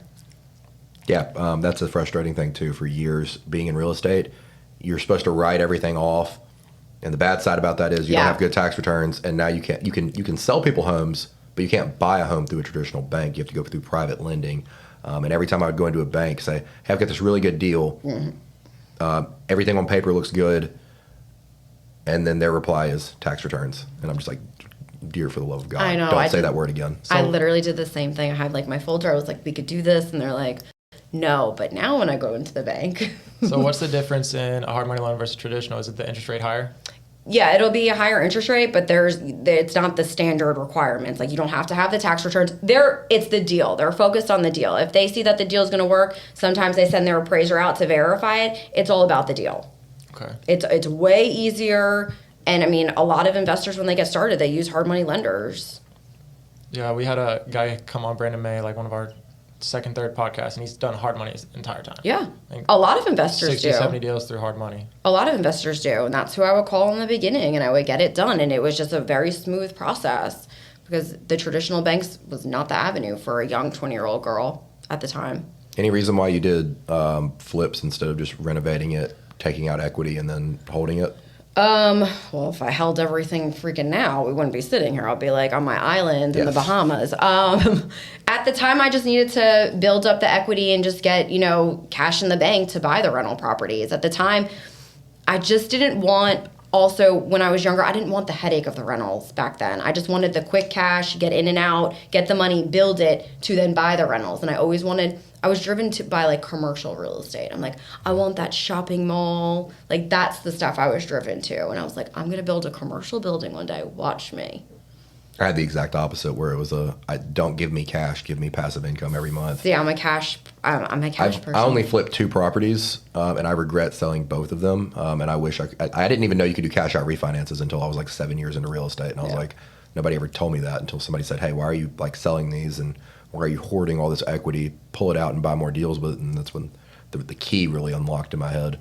C: Yeah, that's a frustrating thing too. For years being in real estate, you're supposed to write everything off, and the bad side about that is you don't have good tax returns, and now you can sell people homes, but you can't buy a home through a traditional bank. You have to go through private lending. And every time I would go into a bank, say, "Hey, I've got this really good deal. Everything on paper looks good," and then their reply is tax returns, and I'm just like, dear, for the love of God,
B: I know,
C: don't say that word again.
B: I literally did the same thing. I had like my folder. I was like, we could do this, and they're like, no. But now when I go into the bank.
D: So what's the difference in a hard money loan versus traditional? Is it the interest rate higher?
B: Yeah, it'll be a higher interest rate, but it's not the standard requirements. Like, you don't have to have the tax returns. It's the deal. They're focused on the deal. If they see that the deal is going to work, sometimes they send their appraiser out to verify it. It's all about the deal.
D: Okay.
B: It's way easier. And I mean, a lot of investors, when they get started, they use hard money lenders.
D: Yeah, we had a guy come on, Brandon May, like one of our second, third podcasts, and he's done hard money his entire time.
B: Yeah. A lot of investors
D: 60,
B: do.
D: 70 deals through hard money.
B: A lot of investors do, and that's who I would call in the beginning, and I would get it done, and it was just a very smooth process because the traditional banks was not the avenue for a young 20-year-old girl at the time.
C: Any reason why you did flips instead of just renovating it, taking out equity, and then holding it?
B: Well, if I held everything freaking now, we wouldn't be sitting here. I'll be like on my island in the Bahamas. At the time, I just needed to build up the equity and just get, cash in the bank to buy the rental properties. At the time, I just didn't want, also, when I was younger, I didn't want the headache of the rentals back then. I just wanted the quick cash, get in and out, get the money, build it, to then buy the rentals. And I was driven to buy like commercial real estate. I'm like, I want that shopping mall. Like that's the stuff I was driven to. And I was like, I'm going to build a commercial building one day. Watch me.
C: I had the exact opposite where it was don't give me cash, give me passive income every month.
B: See, I'm a cash person.
C: I only flipped 2 properties, and I regret selling both of them. And I wish I didn't even know you could do cash out refinances until I was like 7 years into real estate. And I was like, nobody ever told me that until somebody said, hey, why are you like selling these? And why are you hoarding all this equity? Pull it out and buy more deals with it. And that's when the key really unlocked in my head.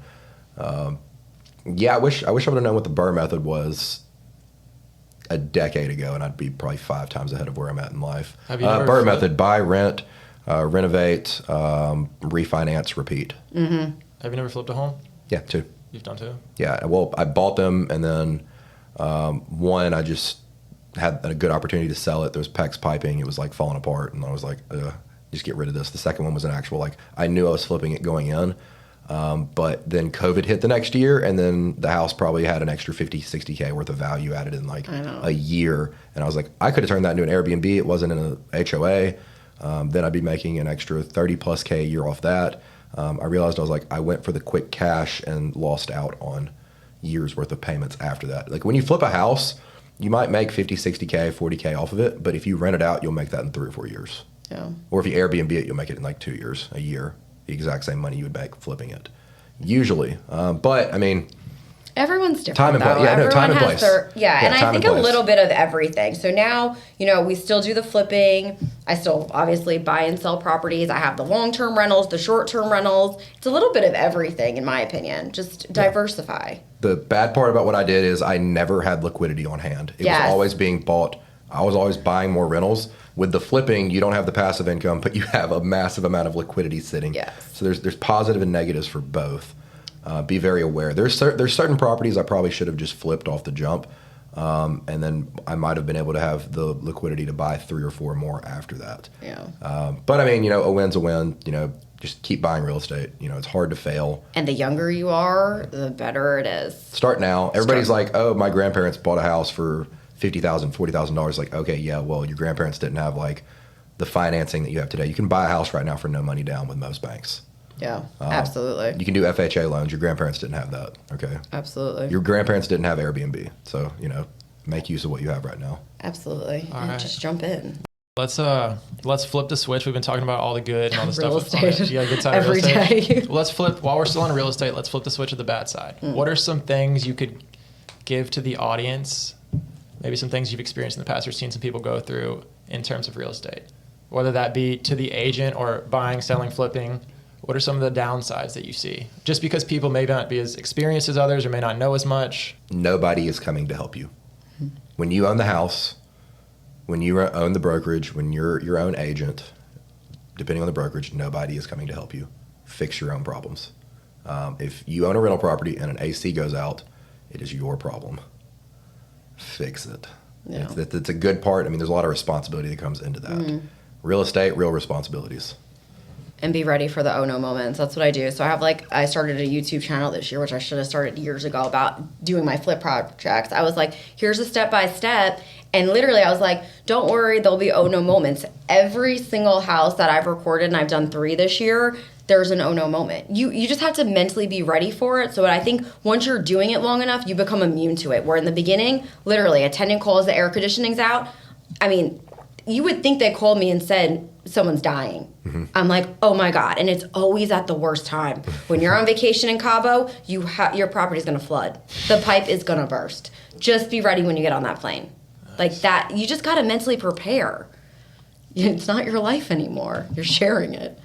C: I wish I would have known what the Burr method was a decade ago, and I'd be probably 5 times ahead of where I'm at in life.
D: Have you ever
C: Burr method: buy, rent, renovate, refinance, repeat.
B: Mm-hmm.
D: Have you never flipped a home?
C: Yeah, 2.
D: You've done 2?
C: Yeah, well, I bought them, and then one I just had a good opportunity to sell it. There was PEX piping; it was like falling apart, and I was like, just get rid of this. The second one was an actual I knew I was flipping it going in. But then COVID hit the next year, and then the house probably had an extra 50, 60K worth of value added in a year. And I was like, I could have turned that into an Airbnb. It wasn't in a HOA. Then I'd be making an extra 30 plus K a year off that. I realized I went for the quick cash and lost out on years worth of payments after that. Like when you flip a house, you might make 50, 60K, 40K off of it. But if you rent it out, you'll make that in 3 or 4 years.
B: Yeah.
C: Or if you Airbnb it, you'll make it in 2 years, a year. The exact same money you would make flipping it, usually. But I mean,
B: everyone's different.
C: Time and place. Yeah,
B: Everyone
C: time and
B: has
C: place.
B: And I think
C: a
B: little bit of everything. So now, we still do the flipping. I still obviously buy and sell properties. I have the long-term rentals, the short-term rentals. It's a little bit of everything, in my opinion. Just diversify.
C: The bad part about what I did is I never had liquidity on hand. It was always being bought. I was always buying more rentals. With the flipping, you don't have the passive income, but you have a massive amount of liquidity sitting.
B: Yes.
C: So there's positive and negatives for both. Be very aware. There's certain properties I probably should have just flipped off the jump, and then I might have been able to have the liquidity to buy 3 or 4 more after that.
B: Yeah.
C: But I mean, a win's a win. Just keep buying real estate. It's hard to fail.
B: And the younger you are, the better it is.
C: Start now. Everybody's like, oh, my grandparents bought a house for $50,000, $40,000. Like, okay, yeah, well, your grandparents didn't have the financing that you have today. You can buy a house right now for no money down with most banks.
B: Yeah, absolutely.
C: You can do FHA loans. Your grandparents didn't have that. Okay.
B: Absolutely.
C: Your grandparents didn't have Airbnb. So, make use of what you have right now.
B: Absolutely.
D: All right.
B: Just jump in.
D: Let's flip the switch. We've been talking about all the good and all the
B: Real
D: stuff.
B: estate.
D: Yeah, good side
B: Every
D: of real estate.
B: day.
D: Let's flip while we're still on real estate. Let's flip the switch to the bad side. What are some things you could give to the audience? Maybe some things you've experienced in the past or seen some people go through in terms of real estate, whether that be to the agent or buying, selling, flipping. What are some of the downsides that you see? Just because people may not be as experienced as others or may not know as much.
C: Nobody is coming to help you. When you own the house, when you own the brokerage, when you're your own agent, depending on the brokerage, nobody is coming to help you. Fix your own problems. If you own a rental property and an AC goes out, it is your problem. Fix it.
B: Yeah.
C: It's a good part. I mean, there's a lot of responsibility that comes into that.
B: Mm-hmm.
C: Real estate, real responsibilities.
B: And be ready for the oh no moments. That's what I do. So I started a YouTube channel this year, which I should have started years ago, about doing my flip projects. I was like, here's a step by step. And literally I was like, don't worry, there'll be oh no moments. Every single house that I've recorded, and I've done 3 this year, there's an oh no moment. You just have to mentally be ready for it. So I think once you're doing it long enough, you become immune to it. Where in the beginning, literally, a tenant calls, the air conditioning's out. I mean, you would think they called me and said someone's dying. Mm-hmm. I'm like, oh my God. And it's always at the worst time. When you're on vacation in Cabo, your property's gonna flood. The pipe is gonna burst. Just be ready when you get on that plane. Like that, you just gotta mentally prepare. It's not your life anymore. You're sharing it.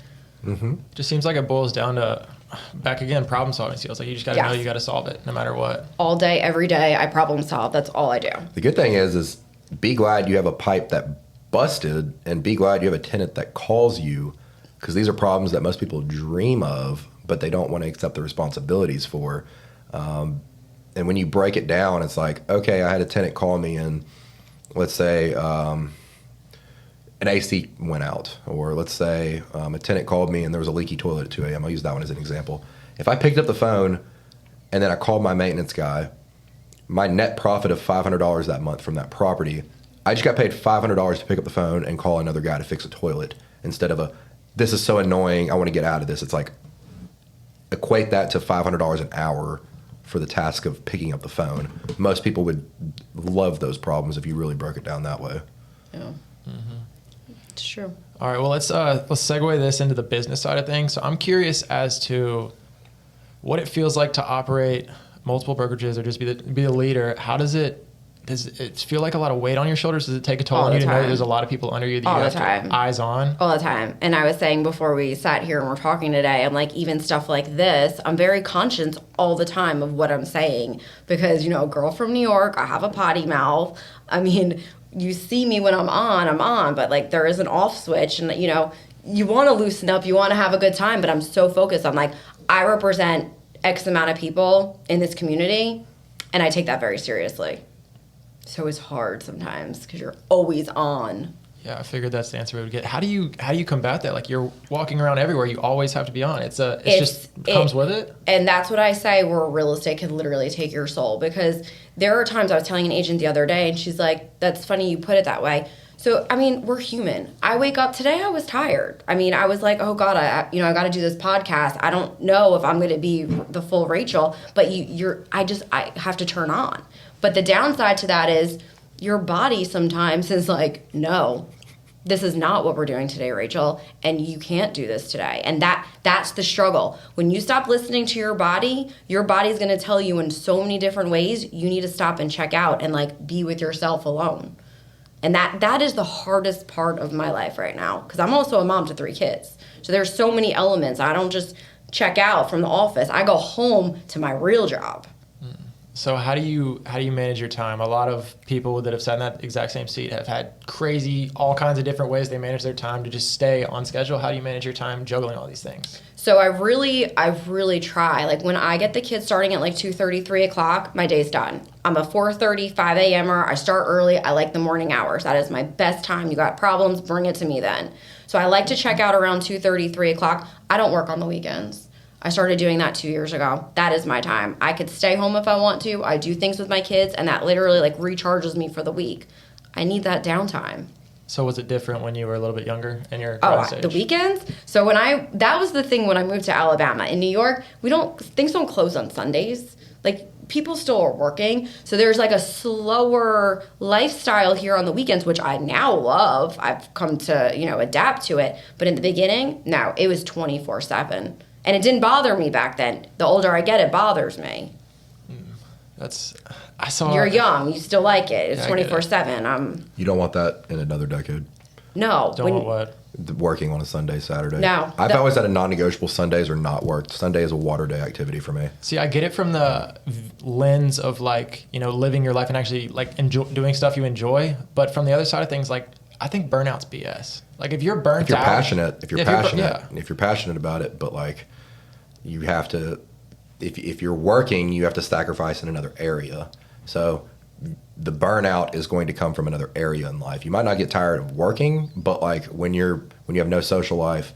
C: Mm-hmm.
D: Just seems like it boils down to, back again, problem solving skills. Like you just got to know you got to solve it no matter what.
B: All day, every day, I problem solve. That's all I do.
C: The good thing is be glad you have a pipe that busted, and be glad you have a tenant that calls you because these are problems that most people dream of, but they don't want to accept the responsibilities for. And when you break it down, it's like, okay, I had a tenant call me and let's say an AC went out, or let's say a tenant called me and there was a leaky toilet at 2 a.m. I'll use that one as an example. If I picked up the phone and then I called my maintenance guy, my net profit of $500 that month from that property, I just got paid $500 to pick up the phone and call another guy to fix a toilet instead of this is so annoying, I want to get out of this. It's like, equate that to $500 an hour for the task of picking up the phone. Most people would love those problems if you really broke it down that way.
B: Yeah. It's true.
D: All right, well, let's segue this into the business side of things. So I'm curious as to what it feels like to operate multiple brokerages or just be the leader. How does it feel like a lot of weight on your shoulders? Does it take a toll on you to know that there's a lot of people under you that you have to eyes on?
B: All the time. And I was saying before we sat here and we're talking today, I'm like, even stuff like this, I'm very conscious all the time of what I'm saying because, girl from New York, I have a potty mouth. I mean, you see me when I'm on, but like there is an off switch and, you want to loosen up, you want to have a good time, but I'm so focused. I'm like, I represent X amount of people in this community and I take that very seriously. So it's hard sometimes because you're always on.
D: Yeah, I figured that's the answer we would get. How do you combat that? Like you're walking around everywhere, you always have to be on. It comes with it.
B: And that's what I say where real estate can literally take your soul because there are times I was telling an agent the other day and she's like, that's funny you put it that way. So, I mean, we're human. I wake up today, I was tired. I mean, I was like, oh God, I got to do this podcast. I don't know if I'm going to be the full Rachel, but I have to turn on. But the downside to that is your body sometimes is like, no, this is not what we're doing today, Rachel, and you can't do this today. And that's the struggle. When you stop listening to your body's going to tell you in so many different ways, you need to stop and check out and like be with yourself alone. And that is the hardest part of my life right now because I'm also a mom to 3 kids. So there's so many elements. I don't just check out from the office. I go home to my real job.
D: So how do you manage your time? A lot of people that have sat in that exact same seat have had crazy, all kinds of different ways they manage their time to just stay on schedule. How do you manage your time juggling all these things?
B: So I really try. Like when I get the kids starting at like 2:30, 3 o'clock, my day's done. I'm a 4:30, 5 a.m.er. I start early. I like the morning hours. That is my best time. You got problems, bring it to me then. So I like to check out around 2:30, 3 o'clock. I don't work on the weekends. I started doing that 2 years ago. That is my time. I could stay home if I want to. I do things with my kids, and that literally like recharges me for the week. I need that downtime.
D: So was it different when you were a little bit younger in your grad age?
B: The weekends? So that was the thing when I moved to Alabama. In New York, things don't close on Sundays. Like people still are working. So there's like a slower lifestyle here on the weekends, which I now love. I've come to, adapt to it. But in the beginning, no, it was 24/7. And it didn't bother me back then. The older I get, it bothers me. You're young. You still like it. It's 24/7.
C: You don't want that in another decade.
B: No.
D: Don't want what?
C: Working on a Sunday, Saturday.
B: No.
C: I've always had a non-negotiable. Sundays are not worked. Sunday is a water day activity for me.
D: See, I get it from the lens of like, living your life and actually like doing stuff you enjoy. But from the other side of things, like, I think burnout's BS. Like if you're burnt out.
C: If you're passionate about it, but like you have to, if you're working, you have to sacrifice in another area. So the burnout is going to come from another area in life. You might not get tired of working, but like when you have no social life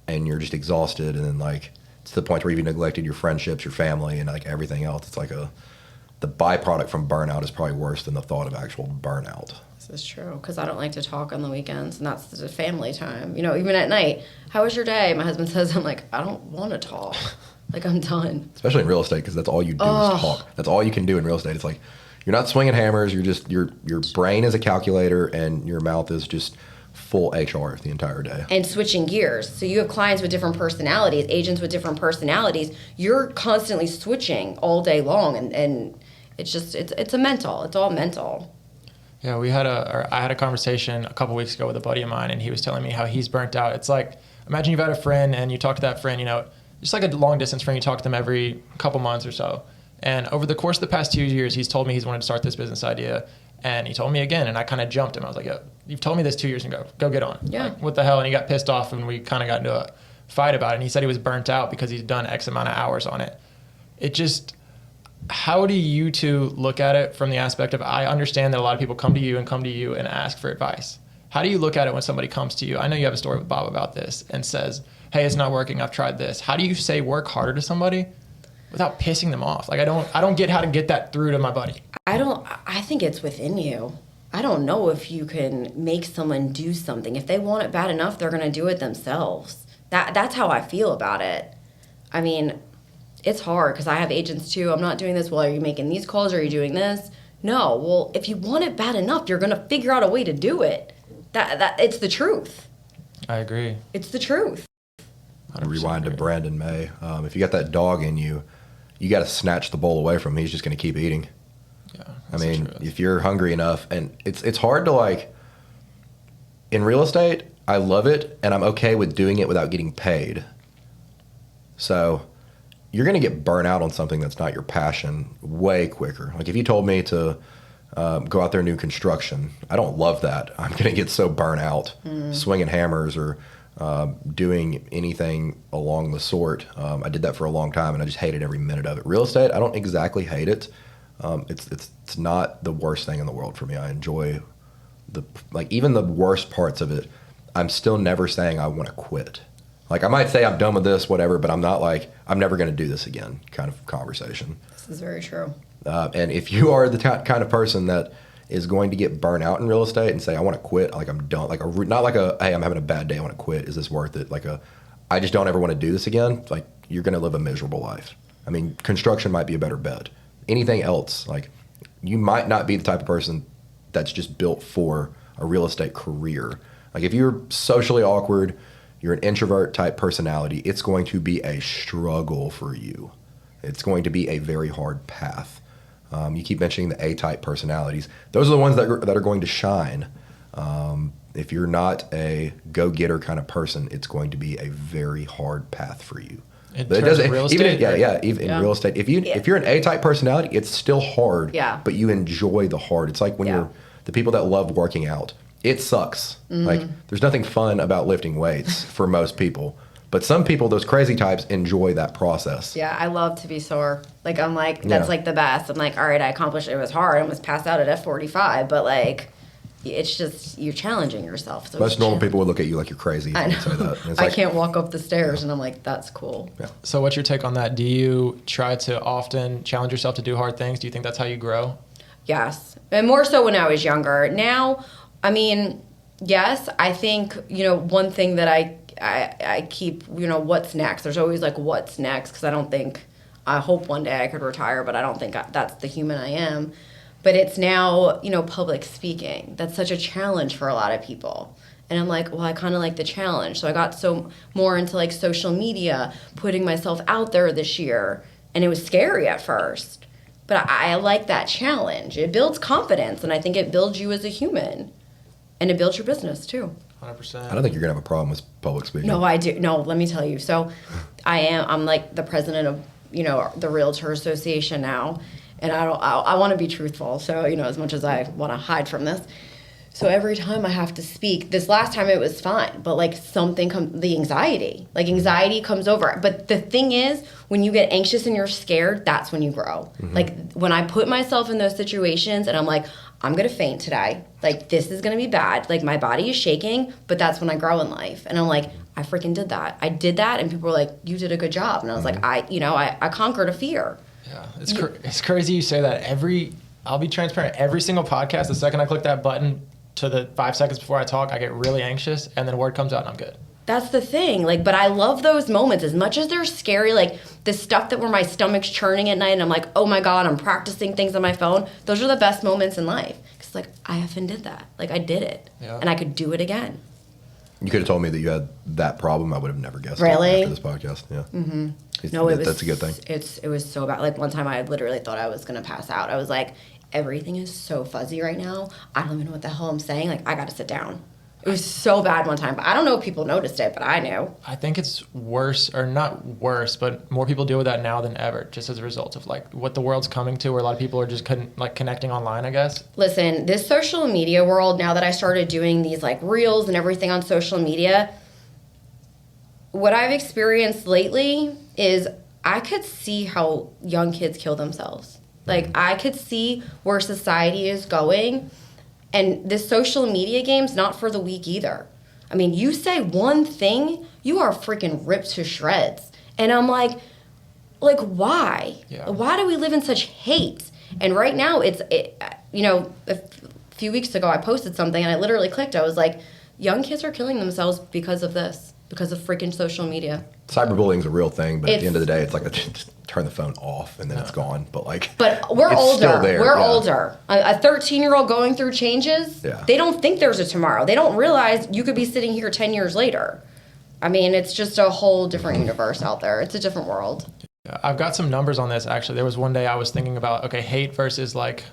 C: and you're just exhausted, and then like it's to the point where you've neglected your friendships, your family, and like everything else. It's like the byproduct from burnout is probably worse than the thought of actual burnout.
B: This is true, because I don't like to talk on the weekends, and that's the family time. Even at night, how was your day? My husband says, I'm like, I don't want to talk. Like, I'm done.
C: Especially in real estate, because that's all you do is talk. That's all you can do in real estate. It's like, you're not swinging hammers. You're just, your brain is a calculator, and your mouth is just full HR the entire day. And
B: switching gears. So you have clients with different personalities, agents with different personalities. You're constantly switching all day long, and it's just, it's all mental.
D: Yeah, I had a conversation a couple weeks ago with a buddy of mine, and he was telling me how he's burnt out. It's like, imagine you've had a friend and you talk to that friend, just like a long distance friend, you talk to them every couple months or so. And over the course of the past 2 years, he's told me he's wanted to start this business idea. And he told me again, and I kind of jumped him. I was like, yo, you've told me this 2 years ago. Go get on.
B: Yeah.
D: Like, what the hell? And he got pissed off, and we kind of got into a fight about it. And he said he was burnt out because he's done X amount of hours on it. It just, how do you two look at it from the aspect of, I understand that a lot of people come to you and ask for advice. How do you look at it when somebody comes to you? I know you have a story with Bob about this and says, hey, it's not working. I've tried this. How do you say work harder to somebody without pissing them off? Like, I don't get how to get that through to my buddy.
B: I think it's within you. I don't know if you can make someone do something. If they want it bad enough, they're going to do it themselves. That's how I feel about it. I mean, it's hard because I have agents too. I'm not doing this. Well, are you making these calls? Or are you doing this? No. Well, if you want it bad enough, you're going to figure out a way to do it. That it's the truth.
D: I agree.
B: It's the truth.
C: Rewind to Brandon May. If you got that dog in you, you got to snatch the bowl away from him. He's just going to keep eating.
D: Yeah.
C: I mean, if you're hungry enough, and it's hard to like, in real estate, I love it, and I'm okay with doing it without getting paid. So you're going to get burnt out on something that's not your passion way quicker. Like if you told me to go out there and do construction, I don't love that. I'm going to get so burnt out swinging hammers or doing anything along the sort. I did that for a long time, and I just hated every minute of it. Real estate, I don't exactly hate it. It's not the worst thing in the world for me. I enjoy even the worst parts of it. I'm still never saying I want to quit. Like I might say I'm done with this, whatever, but I'm not like I'm never going to do this again kind of conversation.
B: This is very true.
C: And if you are the kind of person that is going to get burnt out in real estate and say I want to quit, like I'm done, not like hey, I'm having a bad day, I want to quit. Is this worth it? I just don't ever want to do this again. Like you're going to live a miserable life. I mean, construction might be a better bet. Anything else, like you might not be the type of person that's just built for a real estate career. Like if you're socially awkward, you're an introvert type personality, it's going to be a struggle for you. It's going to be a very hard path. You keep mentioning the A-type personalities. Those are the ones that are going to shine. If you're not a go-getter kind of person, it's going to be a very hard path for you.
D: In terms of real estate?
C: Even in real estate. If you're an A-type personality, it's still hard, but you enjoy the hard. It's like when you're the people that love working out. It sucks. Like there's nothing fun about lifting weights for most people. But some people, those crazy types, enjoy that process.
B: Yeah, I love to be sore. Like, I'm like, that's like the best. I'm like, all right, I accomplished it. It was hard. I almost passed out at F45. But, like, it's just, you're challenging yourself. So
C: most normal people would look at you like you're crazy.
B: I know.
C: Say that. It's
B: I can't walk up the stairs, and I'm like, that's cool.
C: Yeah.
D: So what's your take on that? Do you try to often challenge yourself to do hard things? Do you think that's how you grow?
B: Yes. And more so when I was younger. Now, I mean, yes, I think, one thing that I keep, what's next. There's always like, what's next? Because I hope one day I could retire, but I don't think that's the human I am. But it's now, public speaking. That's such a challenge for a lot of people. And I'm like, well, I kind of like the challenge. So I got more into like social media, putting myself out there this year. And it was scary at first. But I like that challenge. It builds confidence, and I think it builds you as a human. And it builds your business too.
D: 100%.
C: I don't think you're gonna have a problem with public speaking.
B: No, I do. No, let me tell you. So I'm like the president of, the Realtor Association now. And I want to be truthful. So, as much as I want to hide from this. So every time I have to speak, this last time it was fine, but like the anxiety comes over. But the thing is, when you get anxious and you're scared, that's when you grow. Mm-hmm. Like when I put myself in those situations and I'm like, I'm going to faint today. Like this is going to be bad. Like my body is shaking, but that's when I grow in life. And I'm like, I freaking did that. I did that. And people were like, you did a good job. And I was like, I conquered a fear.
D: Yeah. It's crazy you say that. I'll be transparent. Every single podcast, the second I click that button, to the 5 seconds before I talk, I get really anxious, and then a word comes out, and I'm good.
B: That's the thing. Like, but I love those moments as much as they're scary. Like the stuff that where my stomach's churning at night, and I'm like, oh my god, I'm practicing things on my phone. Those are the best moments in life. Because like I effing did that. Like I did it, and I could do it again.
C: You could have told me that you had that problem. I would have never guessed.
B: Really?
C: After this podcast, yeah.
B: Mm-hmm.
C: That's a good thing.
B: It was so bad. Like one time, I literally thought I was gonna pass out. I was like, everything is so fuzzy right now. I don't even know what the hell I'm saying. Like, I got to sit down. It was so bad one time. But I don't know if people noticed it, but I knew.
D: I think it's worse, or not worse, but more people deal with that now than ever, just as a result of like what the world's coming to, where a lot of people are just connecting online, I guess.
B: Listen, this social media world, now that I started doing these like reels and everything on social media, what I've experienced lately is I could see how young kids kill themselves. Like, I could see where society is going. And this social media game's not for the weak either. I mean, you say one thing, you are freaking ripped to shreds. And I'm like, why?
D: Yeah.
B: Why do we live in such hate? And right now, a few weeks ago, I posted something and I literally clicked. I was like, young kids are killing themselves because of this, because of freaking social media.
C: Cyberbullying's a real thing, but at the end of the day, it's like just turn the phone off and then it's gone. But
B: we're
C: it's
B: older.
C: still there.
B: We're older. A 13-year-old going through changes, they don't think there's a tomorrow. They don't realize you could be sitting here 10 years later. I mean, it's just a whole different universe out there. It's a different world.
D: Yeah, I've got some numbers on this, actually. There was one day I was thinking about, okay, hate versus like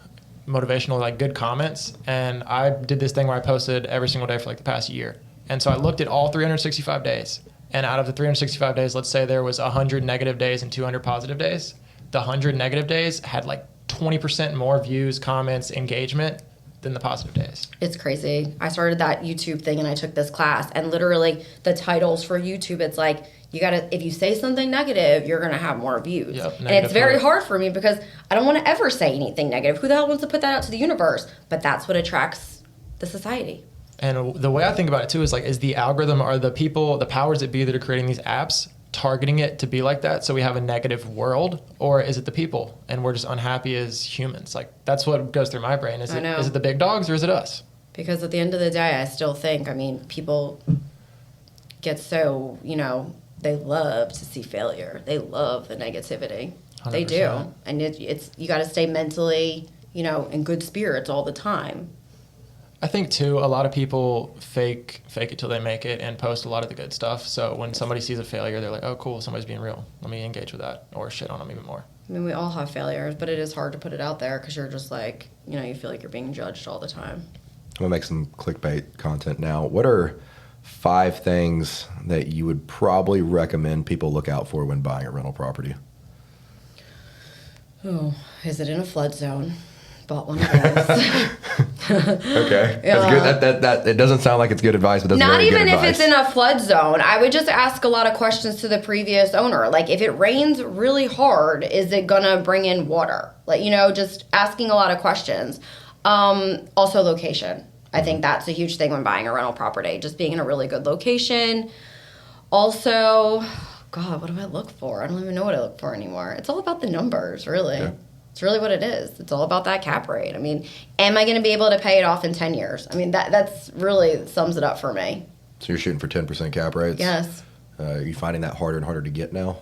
D: motivational, like good comments. And I did this thing where I posted every single day for like the past year. And so I looked at all 365 days. And out of the 365 days, let's say there was 100 negative days and 200 positive days. The 100 negative days had like 20% more views, comments, engagement than the positive days.
B: It's crazy. I started that YouTube thing and I took this class. And literally the titles for YouTube, it's like, if you say something negative, you're going to have more views.
D: Yep,
B: and it's very hard for me because I don't want to ever say anything negative. Who the hell wants to put that out to the universe? But that's what attracts the society.
D: And the way I think about it too is like, is the algorithm, are the people, the powers that be that are creating these apps targeting it to be like that so we have a negative world, or is it the people and we're just unhappy as humans? Like, that's what goes through my brain. Is it the big dogs or is it us?
B: Because at the end of the day, I still think, I mean, people get so, they love to see failure. They love the negativity. 100%. They do. And it's you got to stay mentally, in good spirits all the time.
D: I think too, a lot of people fake it till they make it and post a lot of the good stuff. So when somebody sees a failure, they're like, oh, cool, somebody's being real. Let me engage with that, or shit on them even more.
B: I mean, we all have failures, but it is hard to put it out there because you're just like, you feel like you're being judged all the time.
C: I'm going to make some clickbait content now. What are 5 things that you would probably recommend people look out for when buying a rental property?
B: Oh, is it in a flood zone? Bought one of those.
C: Okay, that's good. That it doesn't sound like it's good advice, but that's
B: not
C: very
B: even
C: good
B: if
C: advice.
B: it's in a flood zone. I would just ask a lot of questions to the previous owner. Like, if it rains really hard, is it gonna bring in water? Like, just asking a lot of questions. Also, location. I think that's a huge thing when buying a rental property. Just being in a really good location. Also, God, what do I look for? I don't even know what I look for anymore. It's all about the numbers, really. Yeah. It's really what it is. It's all about that cap rate. I mean, am I going to be able to pay it off in 10 years? I mean, that's really sums it up for me.
C: So you're shooting for 10% cap rates?
B: Yes.
C: Are you finding that harder and harder to get now?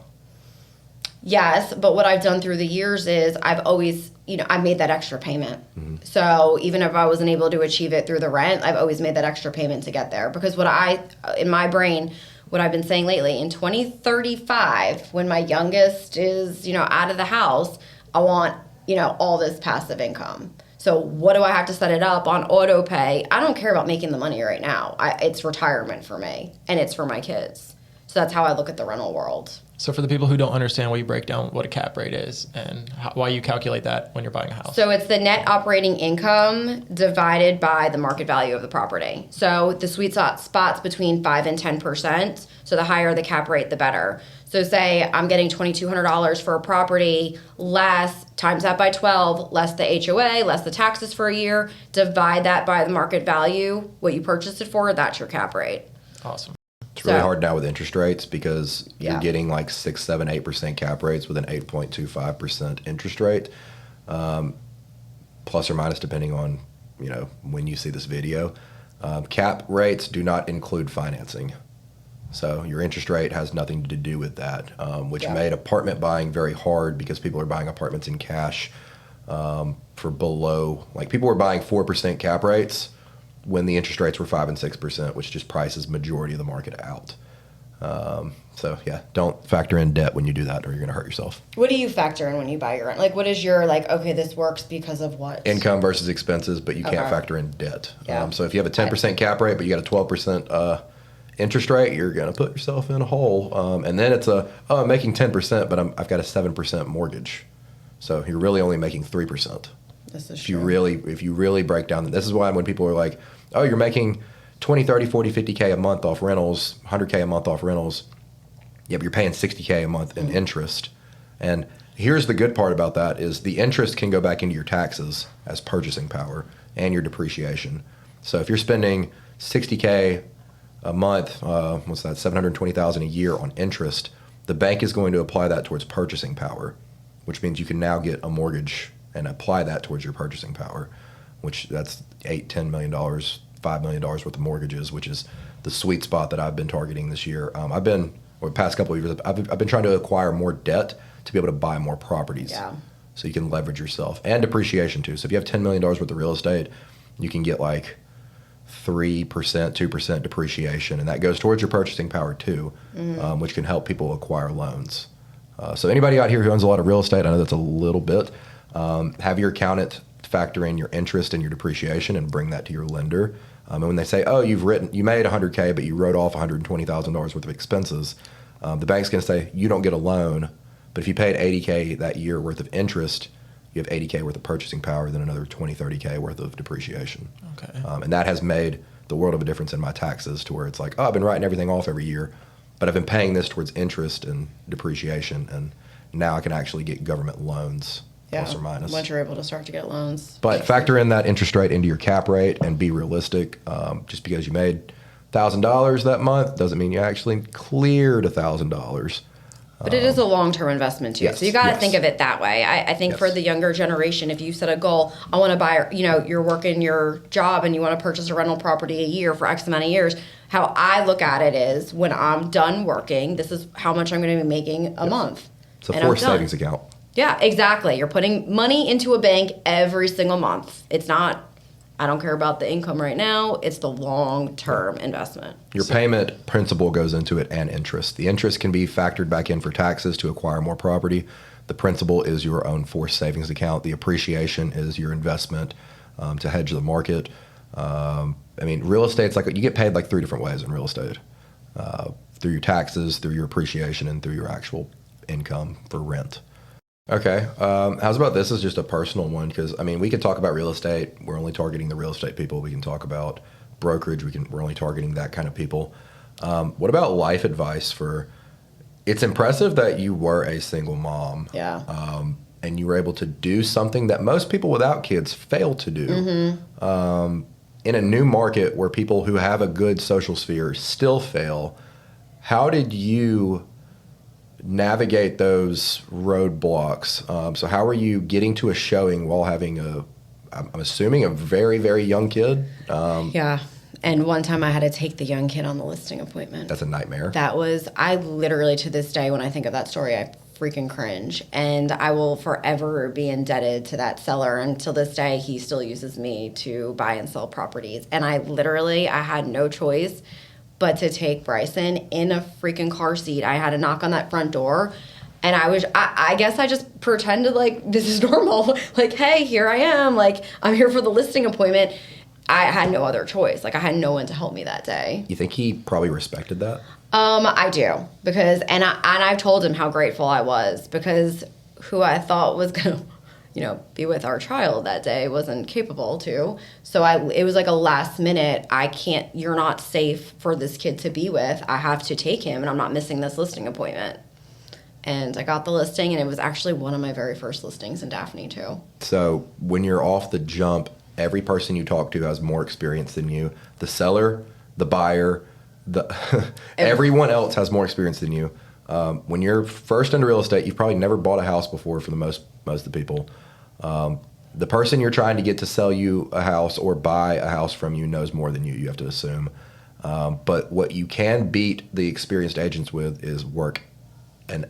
B: Yes, but what I've done through the years is I've always, I made that extra payment. Mm-hmm. So even if I wasn't able to achieve it through the rent, I've always made that extra payment to get there. Because in my brain, what I've been saying lately, in 2035, when my youngest is, out of the house, I want, all this passive income. So what do I have to set it up on auto pay? I don't care about making the money right now. It's retirement for me, and it's for my kids. So that's how I look at the rental world.
D: So for the people who don't understand, will you break down what a cap rate is and why you calculate that when you're buying a house?
B: So it's the net operating income divided by the market value of the property. So the sweet spot's between 5 and 10%. So the higher the cap rate, the better. So say I'm getting $2,200 for a property, less, times that by 12, less the HOA, less the taxes for a year, divide that by the market value, what you purchased it for, that's your cap rate.
D: Awesome.
C: It's really hard now with interest rates because you're getting like 6, 7, 8% cap rates with an 8.25% interest rate, plus or minus depending on when you see this video. Cap rates do not include financing, so your interest rate has nothing to do with that, which made apartment buying very hard because people are buying apartments in cash for below, like people were buying 4% cap rates when the interest rates were 5 and 6%, which just prices majority of the market out. So yeah, don't factor in debt when you do that, or you're going to hurt yourself.
B: What do you factor in when you buy your rent? Like, what is your, like, okay, this works because of what?
C: Income versus expenses, but you can't
B: Okay.
C: factor in debt.
B: Yeah.
C: So if you have a 10% cap rate, but you got a 12% interest rate, you're going to put yourself in a hole. And then it's I'm making 10%, but I've got a 7% mortgage. So you're really only making 3%.
B: This is
C: If
B: true.
C: you really break down, this is why when people are like, oh, you're making 20, 30, 40, 50K a month off rentals, 100K a month off rentals. Yeah, but you're paying 60K a month in interest. And here's the good part about that is the interest can go back into your taxes as purchasing power and your depreciation. So if you're spending 60K a month, what's that, 720,000 a year on interest, the bank is going to apply that towards purchasing power, which means you can now get a mortgage and apply that towards your purchasing power, which that's $8-10 million, $5 million worth of mortgages, which is the sweet spot that I've been targeting this year. Or the past couple of years, I've been trying to acquire more debt to be able to buy more properties.
B: Yeah.
C: So you can leverage yourself and depreciation too. So if you have $10 million worth of real estate, you can get like 3%, 2% depreciation, and that goes towards your purchasing power too, which can help people acquire loans. So anybody out here who owns a lot of real estate, I know that's a little bit, have your accountant factor in your interest and your depreciation and bring that to your lender. And when they say, oh, you made 100K, but you wrote off $120,000 worth of expenses, the bank's going to say, you don't get a loan, but if you paid 80K that year worth of interest, you have 80K worth of purchasing power, then another 20, 30K worth of depreciation.
D: Okay.
C: And that has made the world of a difference in my taxes to where it's like, oh, I've been writing everything off every year, but I've been paying this towards interest and depreciation, and now I can actually get government loans, plus or minus.
B: Once you're able to start to get loans.
C: But factor in that interest rate into your cap rate and be realistic. Just because you made $1,000 that month doesn't mean you actually cleared $1,000.
B: But it is a long-term investment too.
C: Yes,
B: So you got to
C: yes.
B: think of it that way. I think for
C: Yes.
B: the younger generation, if you set a goal, I want to buy, you're working your job and you want to purchase a rental property a year for X amount of years. How I look at it is when I'm done working, this is how much I'm going to be making a month.
C: It's a
B: And I'm
C: forced
B: done.
C: savings account.
B: Yeah, exactly. You're putting money into a bank every single month. It's not, I don't care about the income right now. It's the long-term investment.
C: Your payment principal goes into it and interest. The interest can be factored back in for taxes to acquire more property. The principal is your own forced savings account. The appreciation is your investment to hedge the market. Real estate's like, you get paid like 3 different ways in real estate. Through your taxes, through your appreciation, and through your actual income for rent. Okay, how's about this is just a personal one, because we could talk about real estate. We're only targeting the real estate people. We can talk about brokerage. We're only targeting that kind of people. What about life advice for? It's impressive that you were a single mom.
B: Yeah.
C: And you were able to do something that most people without kids fail to do.
B: Mm-hmm.
C: In a new market where people who have a good social sphere still fail, how did you navigate those roadblocks? So how are you getting to a showing while having I'm assuming a very, very young kid?
B: Yeah. And one time I had to take the young kid on the listing appointment.
C: That's a nightmare.
B: I literally to this day, when I think of that story, I freaking cringe. And I will forever be indebted to that seller. And till this day, he still uses me to buy and sell properties. And I had no choice but to take Bryson in a freaking car seat. I had to knock on that front door. And I guess I just pretended like this is normal. Like, hey, here I am. Like, I'm here for the listing appointment. I had no other choice. Like, I had no one to help me that day.
C: You think he probably respected that?
B: I do, because I've told him how grateful I was, because who I thought was gonna, be with our child that day wasn't capable to. So it was like a last minute. You're not safe for this kid to be with. I have to take him, and I'm not missing this listing appointment. And I got the listing, and it was actually one of my very first listings in Daphne too.
C: So when you're off the jump, every person you talk to has more experience than you. The seller, the buyer, everyone else has more experience than you. When you're first into real estate, you've probably never bought a house before for the most of the people. The person you're trying to get to sell you a house or buy a house from you knows more than you have to assume. But what you can beat the experienced agents with is work and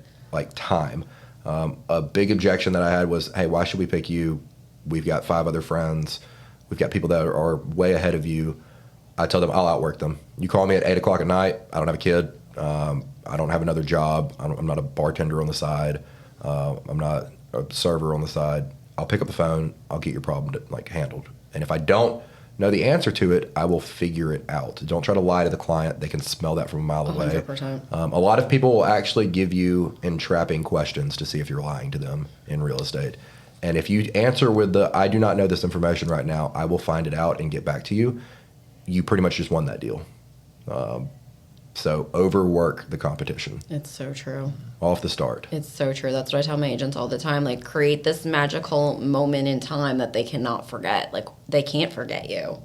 C: time. A big objection that I had was, hey, why should we pick you? We've got 5 other friends. We've got people that are way ahead of you. I tell them I'll outwork them. You call me at 8 o'clock at night. I don't have a kid. I don't have another job. I'm not a bartender on the side. I'm not a server on the side. I'll pick up the phone. I'll get your problem handled. And if I don't know the answer to it, I will figure it out. Don't try to lie to the client. They can smell that from a mile away.
B: 100%.
C: A lot of people will actually give you entrapping questions to see if you're lying to them in real estate. And if you answer with I do not know this information right now, I will find it out and get back to you, you pretty much just won that deal. So overwork the competition.
B: It's so true.
C: Off the start.
B: It's so true. That's what I tell my agents all the time. Like, create this magical moment in time that they cannot forget. Like, they can't forget you.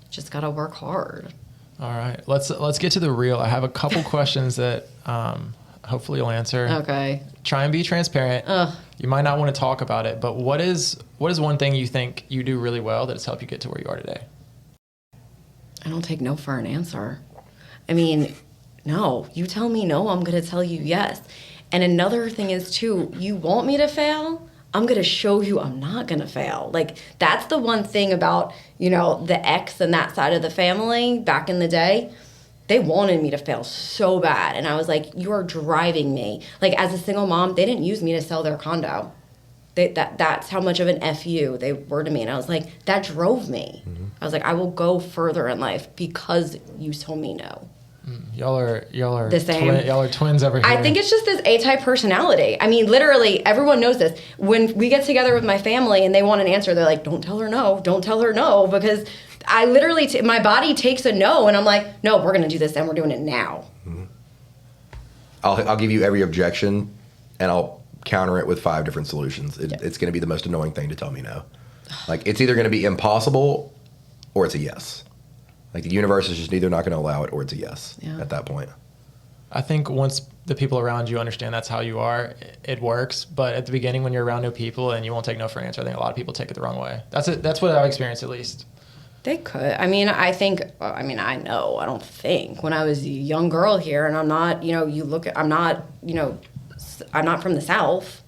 B: Just got to work hard.
D: All right. Let's get to the real. I have a couple questions that hopefully you'll answer.
B: Okay.
D: Try and be transparent. You might not want to talk about it, but what is one thing you think you do really well that has helped you get to where you are today?
B: I don't take no for an answer. I mean, no. You tell me no, I'm going to tell you yes. And another thing is, too, you want me to fail? I'm going to show you I'm not going to fail. Like, that's the one thing about, the ex and that side of the family back in the day. They wanted me to fail so bad. And I was like, you are driving me. Like, as a single mom, they didn't use me to sell their condo. That's how much of an FU they were to me. And I was like, that drove me. Mm-hmm. I was like, I will go further in life because you told me no.
D: Y'all are
B: the same.
D: Y'all are twins over here.
B: I think it's just this A-type personality. I mean, literally, everyone knows this. When we get together with my family and they want an answer, they're like, don't tell her no, because I literally, my body takes a no, and I'm like, no, we're going to do this, and we're doing it now.
C: Mm-hmm. I'll give you every objection, and I'll counter it with 5 different solutions. It's going to be the most annoying thing to tell me no. Like, it's either going to be impossible or it's a yes. Like, the universe is just either not going to allow it or it's a yes at that point.
D: I think once the people around you understand that's how you are, it works. But at the beginning, when you're around new people and you won't take no for an answer, I think a lot of people take it the wrong way. That's what I've experienced, at least.
B: They could. I mean, I don't think. When I was a young girl here, and I'm not, I'm not from the South.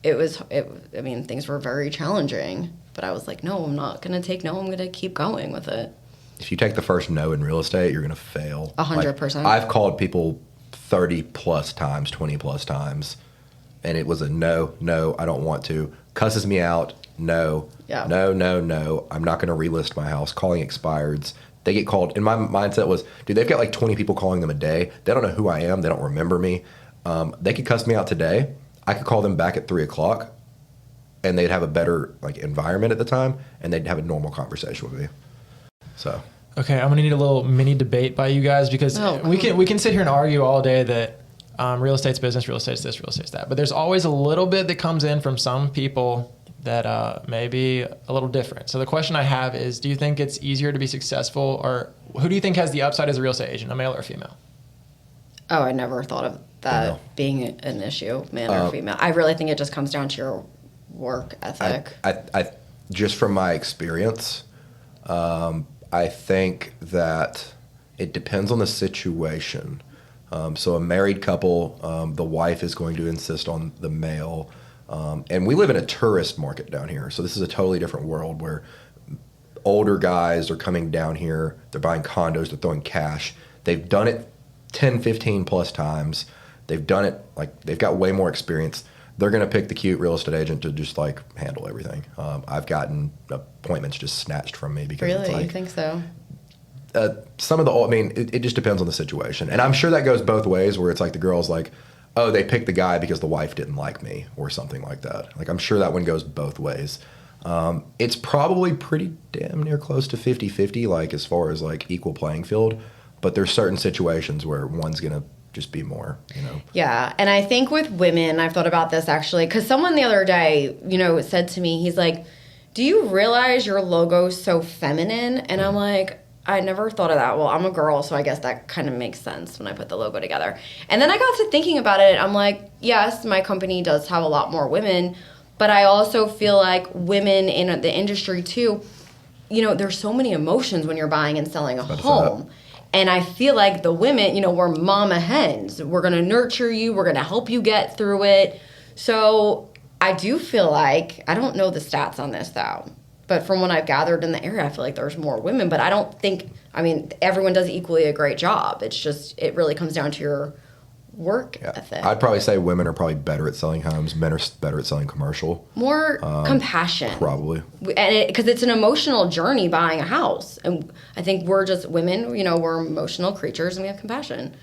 B: Things were very challenging. But I was like, no, I'm not going to take no. I'm going to keep going with it.
C: If you take the first no in real estate, you're going to fail.
B: 100%.
C: I've called people 30 plus times, 20 plus times, and it was a no, I don't want to. Cusses me out, no, no, I'm not going to relist my house. Calling expireds. They get called, and my mindset was, dude, they've got like 20 people calling them a day. They don't know who I am. They don't remember me. They could cuss me out today. I could call them back at 3 o'clock, and they'd have a better environment at the time, and they'd have a normal conversation with me. So
D: okay, I'm gonna need a little mini debate by you guys because we can sit here and argue all day that real estate's business, real estate's this, real estate's that. But there's always a little bit that comes in from some people that may be a little different. So the question I have is, do you think it's easier to be successful, or who do you think has the upside as a real estate agent, a male or a female?
B: Oh, I never thought of that being an issue, man or female. I really think it just comes down to your work ethic.
C: I just from my experience, I think that it depends on the situation. So a married couple, the wife is going to insist on the male. And we live in a tourist market down here. So this is a totally different world where older guys are coming down here. They're buying condos. They're throwing cash. They've done it 10, 15 plus times. They've done it, they've got way more experience. They're going to pick the cute real estate agent to just handle everything. I've gotten appointments just snatched from me because
B: really, you think so?
C: Some of it just depends on the situation, and I'm sure that goes both ways. Where it's the girl's like, oh, they picked the guy because the wife didn't like me, or something like that. I'm sure that one goes both ways. It's probably pretty damn near close to 50-50, as far as equal playing field. But there's certain situations where one's gonna just be more,
B: Yeah, and I think with women, I've thought about this actually, because someone the other day, said to me, he's like, do you realize your logo's so feminine? And I'm like, I never thought of that. Well, I'm a girl, so I guess that kind of makes sense when I put the logo together. And then I got to thinking about it. I'm like, yes, my company does have a lot more women, but I also feel like women in the industry too, there's so many emotions when you're buying and selling a home. And I feel like the women, we're mama hens. We're going to nurture you. We're going to help you get through it. So I do feel like, I don't know the stats on this though, But from what I've gathered in the area, I feel like there's more women. But I don't think, I mean, everyone does equally a great job. It's just, it really comes down to your work ethic.
C: I'd probably say women are probably better at selling homes. Men are better at selling commercial.
B: More compassion.
C: Probably.
B: And because it's an emotional journey buying a house. And I think we're just women, you know, we're emotional creatures and we have compassion.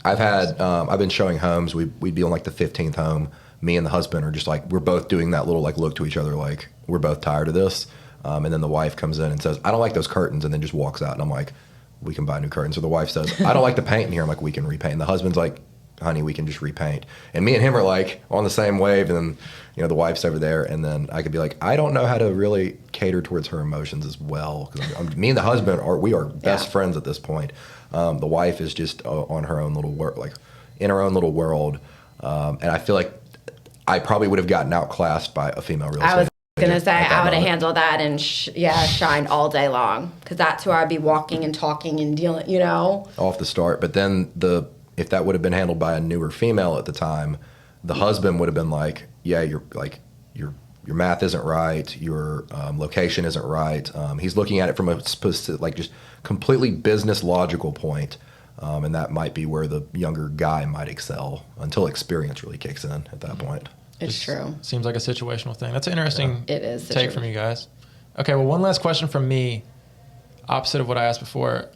C: I've been showing homes. We'd be on like the 15th home. Me and the husband are just like, we're both doing that little like look to each other like, we're both tired of this. And then the wife comes in and says, I don't like those curtains, and then just walks out. And I'm like, we can buy new curtains. Or the wife says, I don't like the paint in here. I'm like, we can repaint. And the husband's like, honey, we can just repaint. And me and him are like on the same wave. And then, you know, the wife's over there. And then I could be like, I don't know how to really cater towards her emotions as well. Because me and the husband we are best friends at this point. The wife is just on her own little world, like in her own little world. And I feel like I probably would have gotten outclassed by a female real estate.
B: I was going to say, I would have
C: moment.
B: handled that and shined all day long. Because that's who I'd be walking and talking and dealing, you know?
C: Off the start. But then if that would have been handled by a newer female at the time, the husband would have been like, yeah, your math isn't right, your location isn't right. He's looking at it from a specific, like just completely business logical point. And that might be where the younger guy might excel until experience really kicks in at that point.
B: It's true.
D: Seems like a situational thing. That's an interesting
B: It is
D: take from you guys. Okay, well, one last question from me, opposite of what I asked before.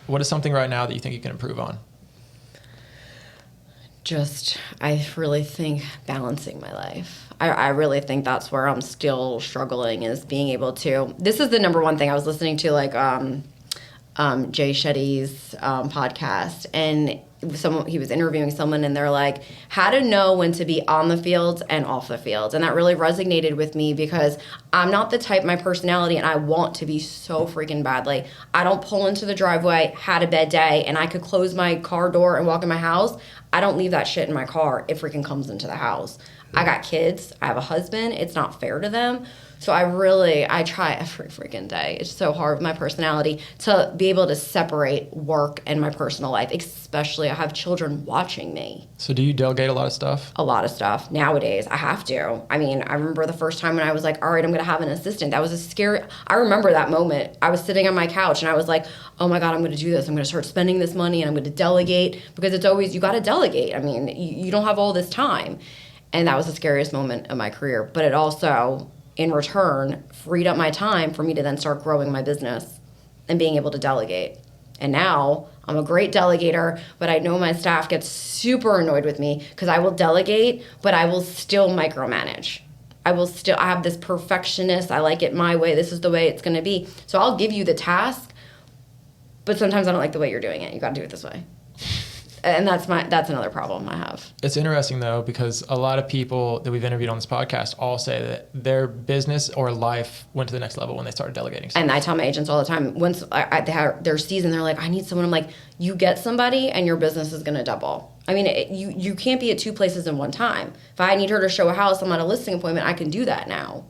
D: What is something right now that you think you can improve on?
B: I really think balancing my life. I really think that's where I'm still struggling, is being able to. This is the number one thing I was listening to, like Jay Shetty's podcast, and he was interviewing someone, and they're like, how to know when to be on the field and off the field. And that really resonated with me because I'm not the type, my personality, and I want to be so freaking badly. I don't pull into the driveway, had a bad day, and I could close my car door and walk in my house. I don't leave that shit in my car. It freaking comes into the house. I got kids. I have a husband. It's not fair to them. So I try every freaking day. It's so hard with my personality to be able to separate work and my personal life, especially I have children watching me.
D: So do you delegate a lot of stuff?
B: A lot of stuff. Nowadays, I have to. I mean, I remember the first time when I was like, all right, I'm going to have an assistant. That was a scary, I remember that moment. I was sitting on my couch and I was like, oh my God, I'm going to do this. I'm going to start spending this money and I'm going to delegate, because it's always, you got to delegate. I mean, you don't have all this time. And that was the scariest moment of my career. But it also, in return, freed up my time for me to then start growing my business and being able to delegate. And now I'm a great delegator, but I know my staff gets super annoyed with me because I will delegate, but I will still micromanage. I have this perfectionist. I like it my way. This is the way it's going to be. So I'll give you the task, but sometimes I don't like the way you're doing it. You got to do it this way. And that's another problem I have.
D: It's interesting, though, because a lot of people that we've interviewed on this podcast all say that their business or life went to the next level when they started delegating stuff.
B: And I tell my agents all the time, once they have their season, they're like, I need someone. I'm like, you get somebody and your business is going to double. I mean, you can't be at two places in one time. If I need her to show a house, I'm at a listing appointment, I can do that now.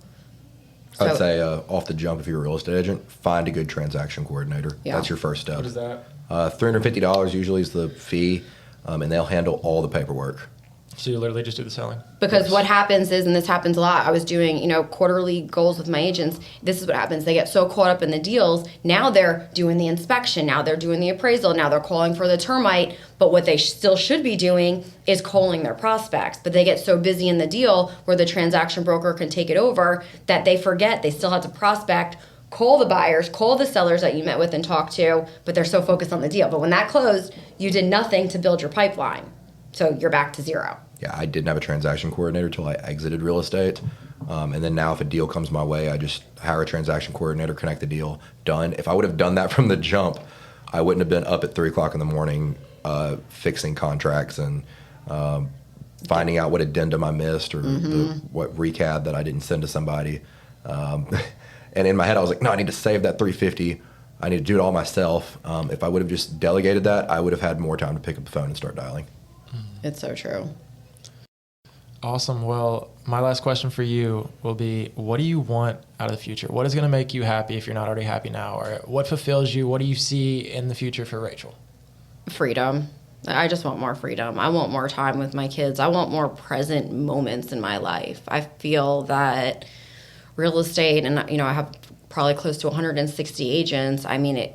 C: I'd say off the jump, if you're a real estate agent, find a good transaction coordinator.
B: Yeah.
C: That's your first step.
D: What is that?
C: $350 usually is the fee, and they'll handle all the paperwork.
D: So you literally just do the selling?
B: Because
C: Yes.
B: what happens is, and this happens a lot, I was doing, quarterly goals with my agents. This is what happens. They get so caught up in the deals. Now they're doing the inspection. Now they're doing the appraisal. Now they're calling for the termite. But what they still should be doing is calling their prospects. But they get so busy in the deal where the transaction broker can take it over that they forget they still have to prospect, call the buyers, call the sellers that you met with and talked to, but they're so focused on the deal. But when that closed, you did nothing to build your pipeline. So you're back to zero.
C: Yeah, I didn't have a transaction coordinator until I exited real estate. And then now if a deal comes my way, I just hire a transaction coordinator, connect the deal, done. If I would have done that from the jump, I wouldn't have been up at 3 o'clock in the morning fixing contracts and finding out what addendum I missed or what recap that I didn't send to somebody. And in my head, I was like, no, I need to save that $350. I need to do it all myself. If I would have just delegated that, I would have had more time to pick up the phone and start dialing.
B: It's so true.
D: Awesome. Well, my last question for you will be, what do you want out of the future? What is going to make you happy if you're not already happy now? Or what fulfills you? What do you see in the future for Rachel?
B: Freedom. I just want more freedom. I want more time with my kids. I want more present moments in my life. I feel that real estate, and I have probably close to 160 agents. I mean,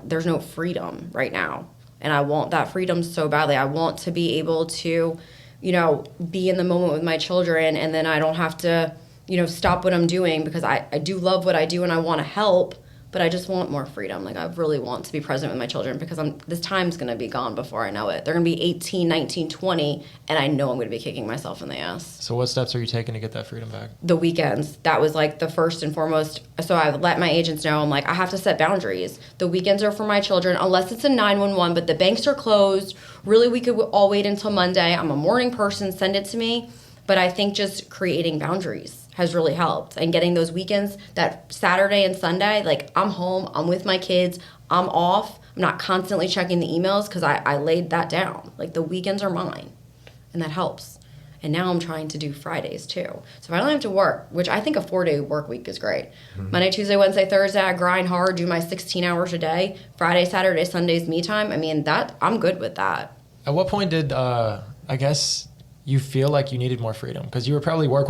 B: there's no freedom right now. And I want that freedom so badly. I want to be able to, be in the moment with my children, and then I don't have to, stop what I'm doing, because I do love what I do and I want to help, but I just want more freedom. Like, I really want to be present with my children, because this time's going to be gone before I know it. They're going to be 18, 19, 20, and I know I'm going to be kicking myself in the ass.
D: So what steps are you taking to get that freedom back?
B: The weekends. That was like the first and foremost. So I've let my agents know, I'm like, I have to set boundaries. The weekends are for my children, unless it's a 911, but the banks are closed. Really, we could all wait until Monday. I'm a morning person, send it to me. But I think just creating boundaries has really helped, and getting those weekends, that Saturday and Sunday, like, I'm home, I'm with my kids, I'm off, I'm not constantly checking the emails, because I laid that down. Like, the weekends are mine, and that helps. And now I'm trying to do Fridays too. So if I don't have to work, which I think a 4-day work week is great. Mm-hmm. Monday, Tuesday, Wednesday, Thursday, I grind hard, do my 16 hours a day. Friday, Saturday, Sunday's me time. I mean, that I'm good with that.
D: At what point did, you feel like you needed more freedom? Because you were probably work.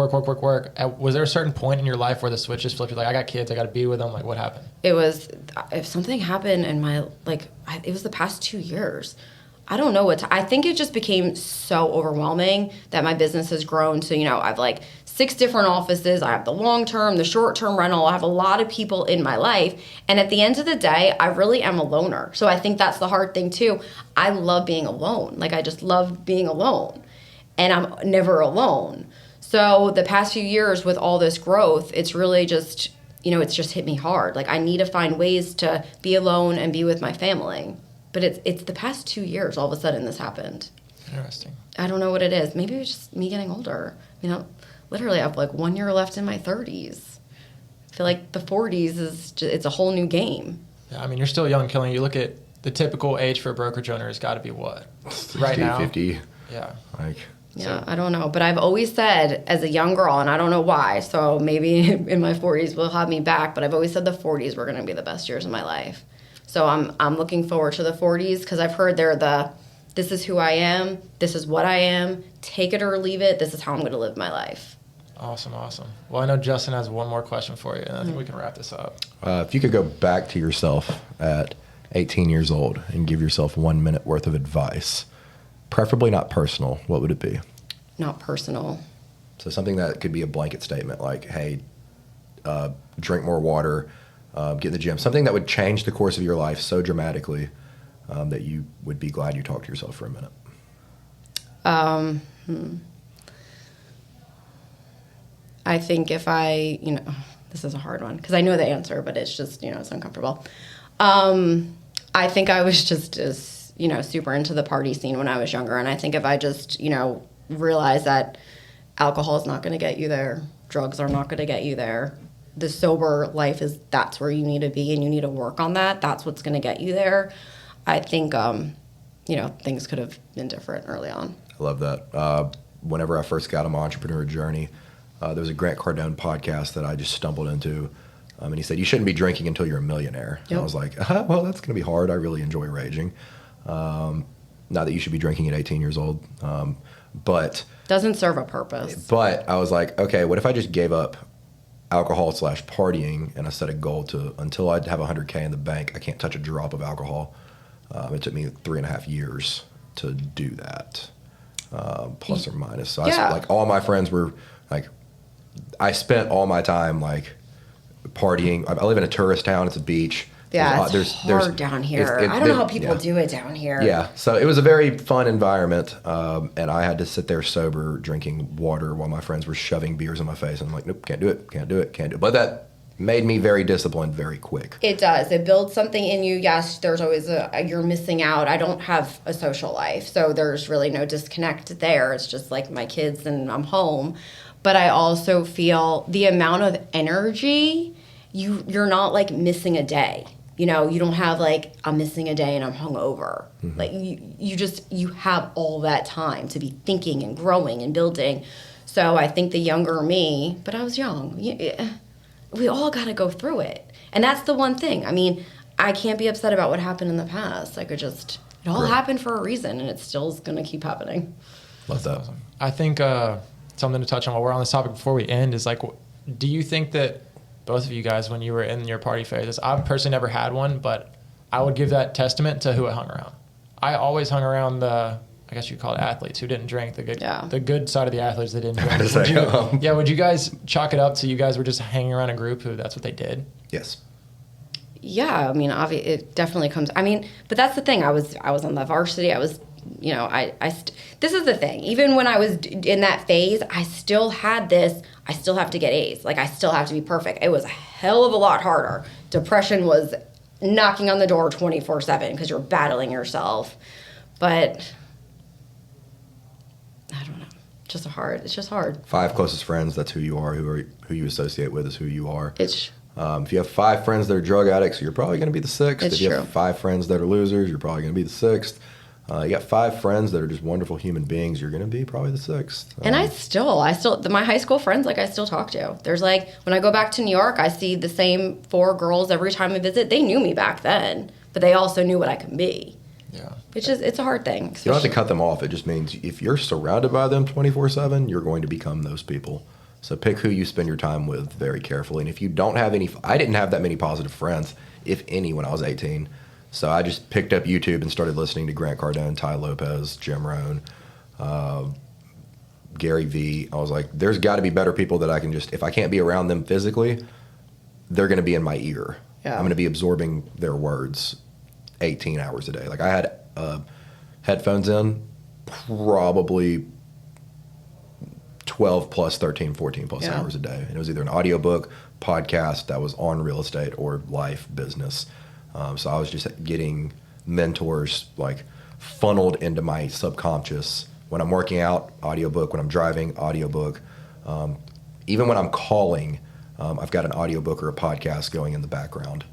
D: Was there a certain point in your life where the switch just flipped? You're like, I got kids, I got to be with them. Like, what happened?
B: It was, if something happened in my, it was the past 2 years. I don't know I think it just became so overwhelming that my business has grown to, I've 6 different offices. I have the long-term, the short-term rental. I have a lot of people in my life. And at the end of the day, I really am a loner. So I think that's the hard thing too. I love being alone. Like, I just love being alone. And I'm never alone. So the past few years with all this growth, it's really just, it's just hit me hard. Like, I need to find ways to be alone and be with my family. But it's the past 2 years, all of a sudden this happened.
D: Interesting.
B: I don't know what it is. Maybe it's just me getting older. Literally I have 1 year left in my 30s. I feel like the 40s it's a whole new game.
D: Yeah, I mean, you're still young, Killing. You look at the typical age for a brokerage owner has got to be what?
C: 60,
D: right now?
C: 50.
D: Yeah.
B: Yeah, I don't know. But I've always said, as a young girl, and I don't know why, so maybe in my 40s will have me back, but I've always said the 40s were going to be the best years of my life. So I'm looking forward to the 40s, because I've heard this is who I am, this is what I am, take it or leave it, this is how I'm going to live my life.
D: Awesome. Well, I know Justin has one more question for you, and I think we can wrap this up.
C: If you could go back to yourself at 18 years old and give yourself 1 minute worth of advice, preferably not personal, what would it be?
B: Not personal.
C: So something that could be a blanket statement, like, hey, drink more water, get in the gym. Something that would change the course of your life so dramatically that you would be glad you talked to yourself for a minute.
B: I think if this is a hard one, because I know the answer, but it's just, it's uncomfortable. I think I was just super into the party scene when I was younger. And I think if I just, realized that alcohol is not going to get you there, drugs are not going to get you there, the sober life that's where you need to be, and you need to work on that. That's what's going to get you there. I think, things could have been different early on.
C: I love that. Whenever I first got on my entrepreneur journey, there was a Grant Cardone podcast that I just stumbled into. And he said, you shouldn't be drinking until you're a millionaire. Yep. And I was like, well, that's going to be hard. I really enjoy raging. Not that you should be drinking at 18 years old. But
B: doesn't serve a purpose.
C: But I was like, okay, what if I just gave up alcohol/partying and I set a goal to, until I'd have $100K in the bank, I can't touch a drop of alcohol. It took me 3.5 years to do that, plus or minus. So all my friends were like, I spent all my time partying. I live in a tourist town. It's a beach.
B: Yeah, it's hard down here. I don't know how people do it down here.
C: Yeah, so it was a very fun environment, and I had to sit there sober, drinking water while my friends were shoving beers in my face. And I'm like, nope, can't do it. But that made me very disciplined very quick.
B: It does. It builds something in you. Yes, there's always you're missing out. I don't have a social life, so there's really no disconnect there. It's just like my kids and I'm home. But I also feel the amount of energy, you're not missing a day. You don't have I'm missing a day and I'm hungover. Mm-hmm. You have all that time to be thinking and growing and building. So I think the younger me, but I was young. We all got to go through it. And that's the one thing. I mean, I can't be upset about what happened in the past. It all happened for a reason, and it still is going to keep happening.
C: Love that.
D: Awesome. I think something to touch on while we're on this topic before we end is do you think that both of you guys when you were in your party phases. I've personally never had one, but I would give that testament to who I hung around. I always hung around I guess you'd call it athletes who didn't drink, the good side of the athletes that didn't drink. Would you guys chalk it up to you guys were just hanging around a group who that's what they did?
C: Yes.
B: Yeah, I mean, it definitely comes. I mean, but that's the thing. I was on the varsity. I was, you know, this is the thing. Even when I was in that phase, I still had this. I still have to get A's. Like, I still have to be perfect. It was a hell of a lot harder. Depression was knocking on the door 24/7 because you're battling yourself. But I don't know. It's just hard.
C: 5 closest friends, that's who you are. Who you associate with is who you are.
B: It's
C: if you have 5 friends that are drug addicts, you're probably going to be the 6th.
B: It's
C: If you
B: true.
C: have 5 friends that are losers, you're probably going to be the 6th. You got 5 friends that are just wonderful human beings, you're going to be probably the 6th.
B: And I still, my high school friends, like, I still talk to. There's, like, when I go back to New York, I see the same 4 girls every time I visit. They knew me back then, but they also knew what I can be.
D: Yeah.
B: It's a hard thing.
C: You don't have to cut them off. It just means if you're surrounded by them 24/7, you're going to become those people. So pick who you spend your time with very carefully. And if you don't have any, I didn't have that many positive friends, if any, when I was 18. So I just picked up YouTube and started listening to Grant Cardone, Ty Lopez, Jim Rohn, Gary Vee. I was like, there's got to be better people that I can just, if I can't be around them physically, they're going to be in my ear.
B: Yeah.
C: I'm going to be absorbing their words 18 hours a day. Like, I had headphones in probably 12 plus 13, 14 plus hours a day. And it was either an audiobook, podcast that was on real estate or life, business. So I was just getting mentors like funneled into my subconscious. When I'm working out, audiobook. When I'm driving, audiobook. Even when I'm calling, I've got an audiobook or a podcast going in the background.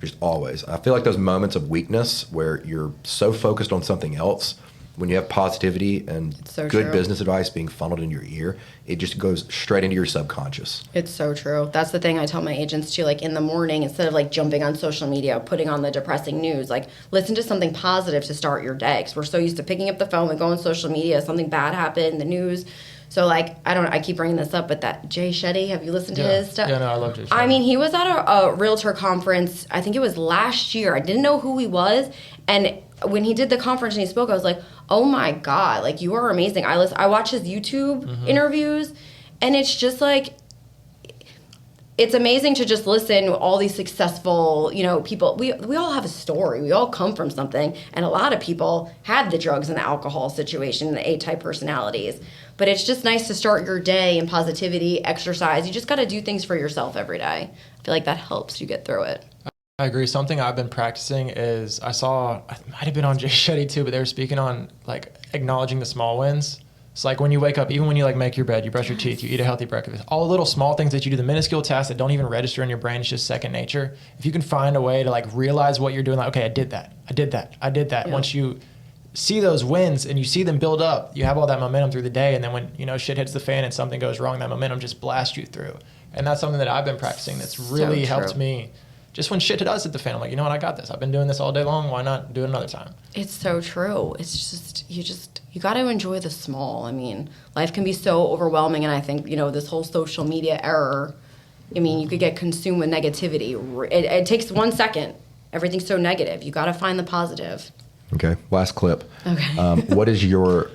C: Just always. I feel like those moments of weakness where you're so focused on something else, when you have positivity and
B: so
C: good
B: true.
C: business advice being funneled in your ear, it just goes straight into your subconscious.
B: It's so true. That's the thing I tell my agents too, like, in the morning, instead of like jumping on social media, putting on the depressing news, like, listen to something positive to start your day. Because we're so used to picking up the phone and going on social media, something bad happened, the news. So, like, I keep bringing this up, but that Jay Shetty, have you listened to his stuff?
D: Yeah, no, I love Jay Shetty.
B: I mean, he was at a realtor conference, I think it was last year. I didn't know who he was. And when he did the conference and he spoke, I was like, oh my God, like, you are amazing. I watch his YouTube interviews, and it's just like, it's amazing to just listen to all these successful, you know, people. We all have a story. We all come from something. And a lot of people had the drugs and the alcohol situation and the A-type personalities. But it's just nice to start your day in positivity, exercise. You just got to do things for yourself every day. I feel like that helps you get through it.
D: I agree. Something I've been practicing is I might have been on Jay Shetty too, but they were speaking on like acknowledging the small wins. It's like when you wake up, even when you like make your bed, you brush your teeth, you eat a healthy breakfast, all the little small things that you do, the minuscule tasks that don't even register in your brain, it's just second nature. If you can find a way to like realize what you're doing, like, okay, I did that.
B: Yeah.
D: Once you see those wins and you see them build up, you have all that momentum through the day. And then when, you know, shit hits the fan and something goes wrong, that momentum just blasts you through. And that's something that I've been practicing that's really helped me. Just when shit does hit the fan, I'm like, you know what, I got this. I've been doing this all day long. Why not do it another time?
B: It's so true. It's just, you got to enjoy the small. I mean, life can be so overwhelming. And I think, you know, this whole social media era, I mean, you could get consumed with negativity. It takes 1 second. Everything's so negative. You got to find the positive.
C: Okay, last clip.
B: Okay.
C: What is your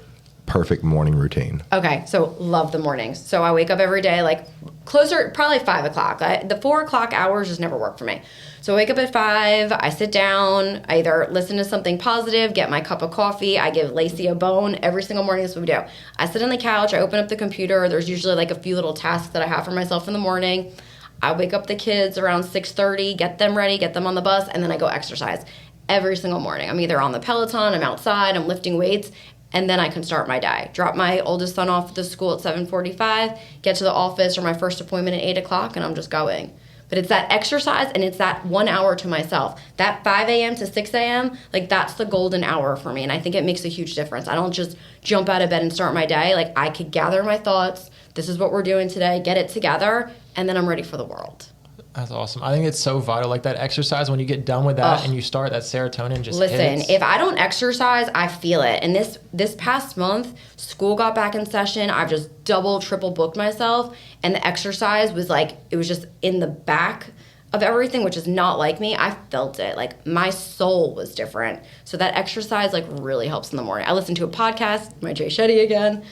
C: perfect morning routine?
B: Okay, so love the mornings. So I wake up every day, like closer, probably 5 o'clock. The 4 o'clock hours just never work for me. So I wake up at 5, I sit down, I either listen to something positive, get my cup of coffee, I give Lacey a bone. Every single morning, that's what we do. I sit on the couch, I open up the computer. There's usually like a few little tasks that I have for myself in the morning. I wake up the kids around 6:30, get them ready, get them on the bus, and then I go exercise. Every single morning. I'm either on the Peloton, I'm outside, I'm lifting weights, and then I can start my day. Drop my oldest son off at the school at 7:45, get to the office or my first appointment at 8 o'clock, and I'm just going. But it's that exercise and it's that 1 hour to myself. That 5 a.m. to 6 a.m., like, that's the golden hour for me, and I think it makes a huge difference. I don't just jump out of bed and start my day. Like, I could gather my thoughts, this is what we're doing today, get it together, and then I'm ready for the world.
D: That's awesome. I think it's so vital. Like that exercise, when you get done with that and you start, that serotonin just hits.
B: If I don't exercise, I feel it. And this past month, school got back in session. I've just double, triple booked myself. And the exercise was like, it was just in the back of everything, which is not like me. I felt it. Like my soul was different. So that exercise like really helps in the morning. I listen to a podcast, my Jay Shetty again,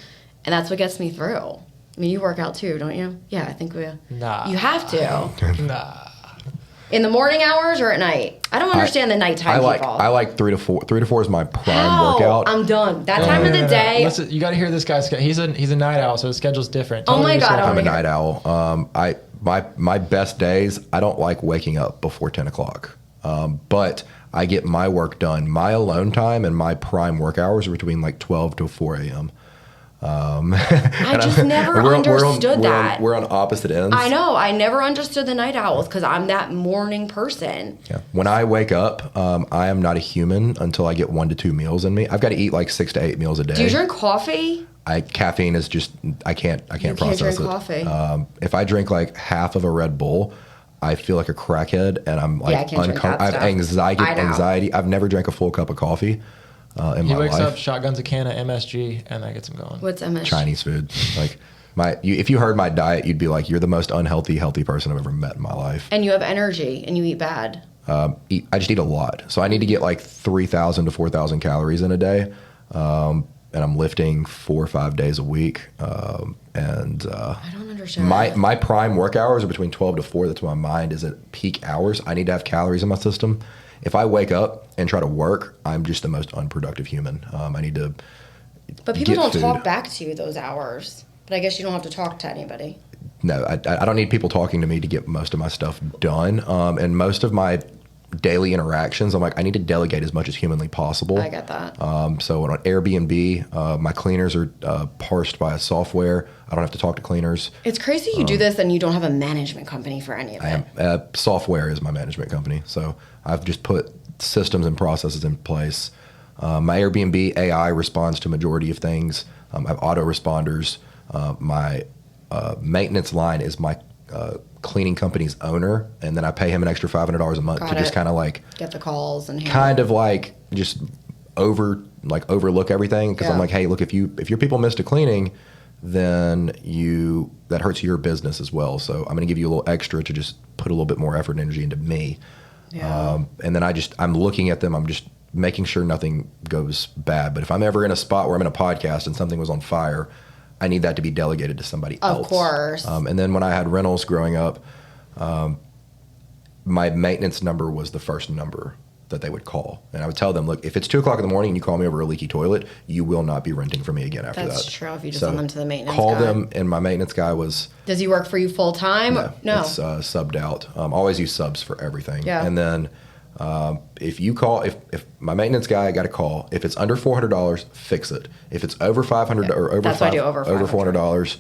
B: and that's what gets me through. I mean, you work out too, don't you? Yeah, I think we...
D: Nah.
B: You have to.
D: Nah.
B: In the morning hours or at night? I don't understand the nighttime people.
C: I like 3 to 4. 3 to 4 is my prime workout.
B: I'm done. That time of the day...
D: Listen, you got to hear this guy's... He's a night owl, so his schedule's different.
B: Oh my God.
C: I'm a night owl. My best days, I don't like waking up before 10 o'clock. But I get my work done. My alone time and my prime work hours are between like 12 to 4 a.m.
B: I just never understood that.
C: We're on opposite ends.
B: I know. I never understood the night owls because I'm that morning person.
C: Yeah. When I wake up, I am not a human until I get 1 to 2 meals in me. I've got to eat like 6 to 8 meals a day.
B: Do you drink coffee?
C: Caffeine is just I can't process
B: drink
C: it.
B: Coffee.
C: If I drink like half of a Red Bull, I feel like a crackhead and I'm like
B: I can't drink that
C: I have
B: stuff.
C: anxiety. I've never drank a full cup of coffee. In my life.
D: He wakes up, shotguns a can of MSG, and that gets him going.
B: What's MSG?
C: Chinese food. Like if you heard my diet, you'd be like, you're the most healthy person I've ever met in my life.
B: And you have energy, and you eat bad.
C: I just eat a lot, so I need to get like 3,000 to 4,000 calories in a day, and I'm lifting 4 or 5 days a week.
B: I don't understand.
C: My prime work hours are between 12 to 4. That's when my mind is at peak hours. I need to have calories in my system. If I wake up and try to work, I'm just the most unproductive human. I need to.
B: But people don't talk back to you those hours. But I guess you don't have to talk to anybody.
C: No, I don't need people talking to me to get most of my stuff done. And most of my daily interactions, I'm like, I need to delegate as much as humanly possible.
B: I get that.
C: So on Airbnb, my cleaners are parsed by a software. I don't have to talk to cleaners.
B: It's crazy you do this and you don't have a management company for any of it.
C: Software is my management company. So I've just put systems and processes in place. My Airbnb AI responds to a majority of things. I have autoresponders. My maintenance line is my cleaning company's owner, and then I pay him an extra $500 a month to just kind of like
B: get the calls and
C: kind of like just overlook everything because I'm like, hey, look, if your people missed a cleaning, then that hurts your business as well. So I'm going to give you a little extra to just put a little bit more effort and energy into me. Yeah. And then I'm looking at them. I'm just making sure nothing goes bad. But if I'm ever in a spot where I'm in a podcast and something was on fire, I need that to be delegated to somebody else.
B: Of course.
C: And then when I had rentals growing up, my maintenance number was the first number that they would call. And I would tell them, look, if it's 2 o'clock in the morning and you call me over a leaky toilet, you will not be renting from me again after that.
B: That's true. If you just send them to the maintenance
C: call
B: guy.
C: them, and my maintenance guy was...
B: Does he work for you full time? No.
C: It's subbed out. Always use subs for everything.
B: Yeah.
C: And then if you call, if my maintenance guy got a call, if it's under $400, fix it. If it's over $500 or over $400,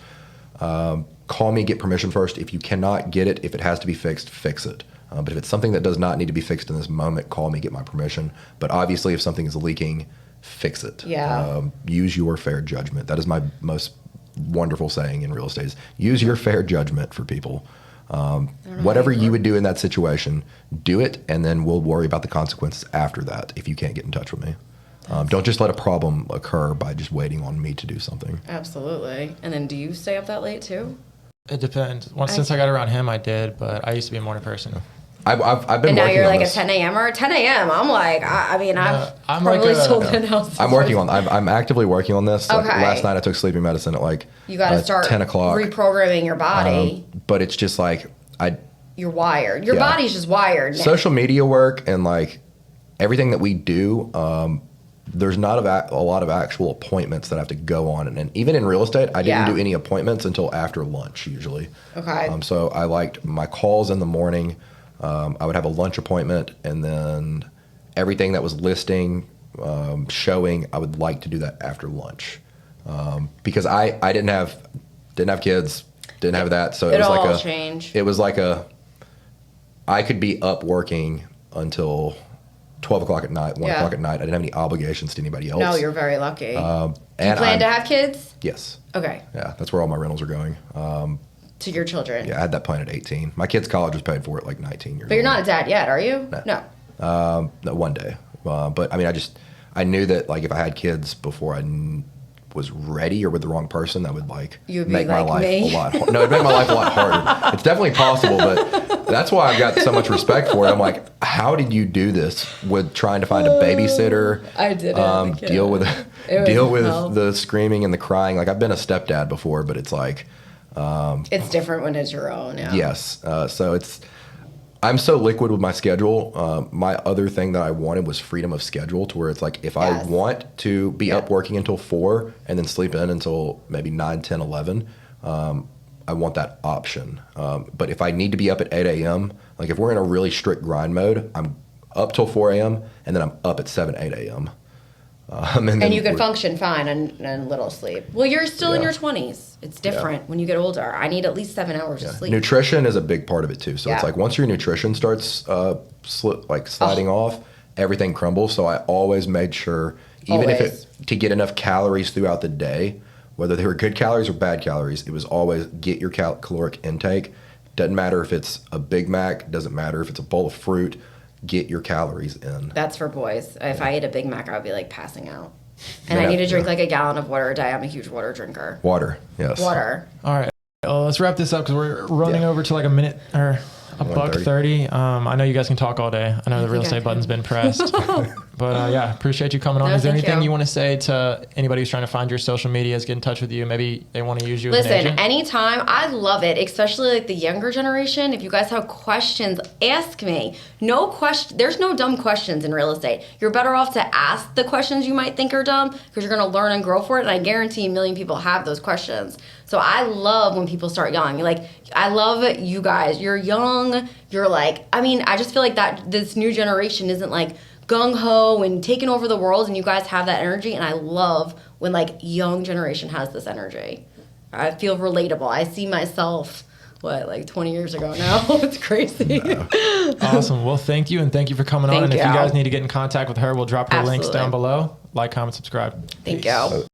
C: call me, get permission first. If you cannot get it, if it has to be fixed, fix it. But if it's something that does not need to be fixed in this moment, call me, get my permission. But obviously, if something is leaking, fix it.
B: Yeah.
C: Use your fair judgment. That is my most wonderful saying in real estate is use your fair judgment for people. Whatever you would do in that situation, do it, and then we'll worry about the consequences after that if you can't get in touch with me. Don't just let a problem occur by just waiting on me to do something.
B: Absolutely. And then do you stay up that late too?
D: It depends. Since I got around him, I did, but I used to be a morning person.
C: I've been.
B: And now
C: working
B: you're
C: on
B: like
C: this.
B: a 10 a.m. or 10 a.m. I'm like, I've
D: I'm
B: probably
D: like
B: sold 10 houses.
C: I'm actively working on this. Like,
B: Okay.
C: last night I took sleeping medicine at like
B: You got to start
C: 10 o'clock.
B: reprogramming your body.
C: But it's just like
B: You're wired. Your body's just wired now.
C: social media work and like everything that we do. There's not a lot of actual appointments that I have to go on, and even in real estate, I didn't do any appointments until after lunch usually.
B: Okay.
C: So I liked my calls in the morning. I would have a lunch appointment, and then everything that was listing, showing, I would like to do that after lunch, because I didn't have kids, didn't have that, so it was like
B: changed.
C: It was like I could be up working until 12 o'clock at night, 1 o'clock at night. I didn't have any obligations to anybody else.
B: No, you're very lucky. Do you
C: and
B: plan to have kids?
C: Yes.
B: Okay.
C: Yeah, that's where all my rentals are going.
B: to your children.
C: Yeah, I had that plan at 18. My kid's college was paid for at like 19 years
B: But you're
C: old.
B: not a dad yet, are you? No.
C: No, one day. But I mean, I knew that like if I had kids before was ready or with the wrong person, that would like
B: You'd be
C: make my
B: like
C: life
B: me.
C: a lot. No, it'd make my life a lot harder. It's definitely possible, but that's why I've got so much respect for it. I'm like, how did you do this with trying to find a babysitter?
B: I didn't.
C: Deal with
B: hell.
C: the screaming and the crying. Like I've been a stepdad before, but it's like
B: It's different when it's your own. Yeah.
C: yes. So I'm so liquid with my schedule. My other thing that I wanted was freedom of schedule to where it's like if I
B: Yes.
C: want to be up working until 4 and then sleep in until maybe 9, 10, 11, I want that option. But if I need to be up at 8 a.m., like if we're in a really strict grind mode, I'm up till 4 a.m. and then I'm up at 7, 8 a.m.
B: And you could function fine and little sleep. Well, you're still in
C: Yeah.
B: your 20s. It's different when you get older. I need at least 7 hours of sleep.
C: Nutrition is a big part of it too. So it's
B: Yeah.
C: like once your nutrition starts sliding off, everything crumbles. So I always made sure, even if
B: Always.
C: to get enough calories throughout the day, whether they were good calories or bad calories, it was always get your caloric intake. Doesn't matter if it's a Big Mac. Doesn't matter if it's a bowl of fruit. Get your calories in.
B: That's for boys. If I ate a Big Mac, I would be like passing out. And I
C: Yeah,
B: need to drink
C: yeah.
B: like a gallon of water a day. I'm a huge water drinker.
C: Water, yes.
B: Water.
D: All right. Well, let's wrap this up because we're running
C: Yeah.
D: over to like a minute or a buck 30. I know you guys can talk all day. I know the real
B: think I
D: estate button's
B: can.
D: been pressed. But yeah, appreciate you coming on.
B: No,
D: Is there
B: thank
D: anything
B: you.
D: you want to say to anybody who's trying to find your social medias, get in touch with you? Maybe they want to use you as an
B: Listen,
D: agent?
B: anytime. I love it, especially like the younger generation. If you guys have questions, ask me. No question. There's no dumb questions in real estate. You're better off to ask the questions you might think are dumb because you're going to learn and grow for it. And I guarantee a million people have those questions. So I love when people start young. Like, I love you guys. You're young. You're like, I mean, I just feel like that this new generation isn't like gung-ho and taking over the world, and you guys have that energy, and I love when like young generation has this energy. I feel relatable. I see myself like 20 years ago now. It's crazy.
D: Awesome. Well, thank you. And thank you for coming on.
B: Thank
D: And if you
B: you.
D: guys need to get in contact with her, we'll drop her links
B: Absolutely.
D: down below. Like, comment, subscribe.
B: Thank
D: Peace.
B: you.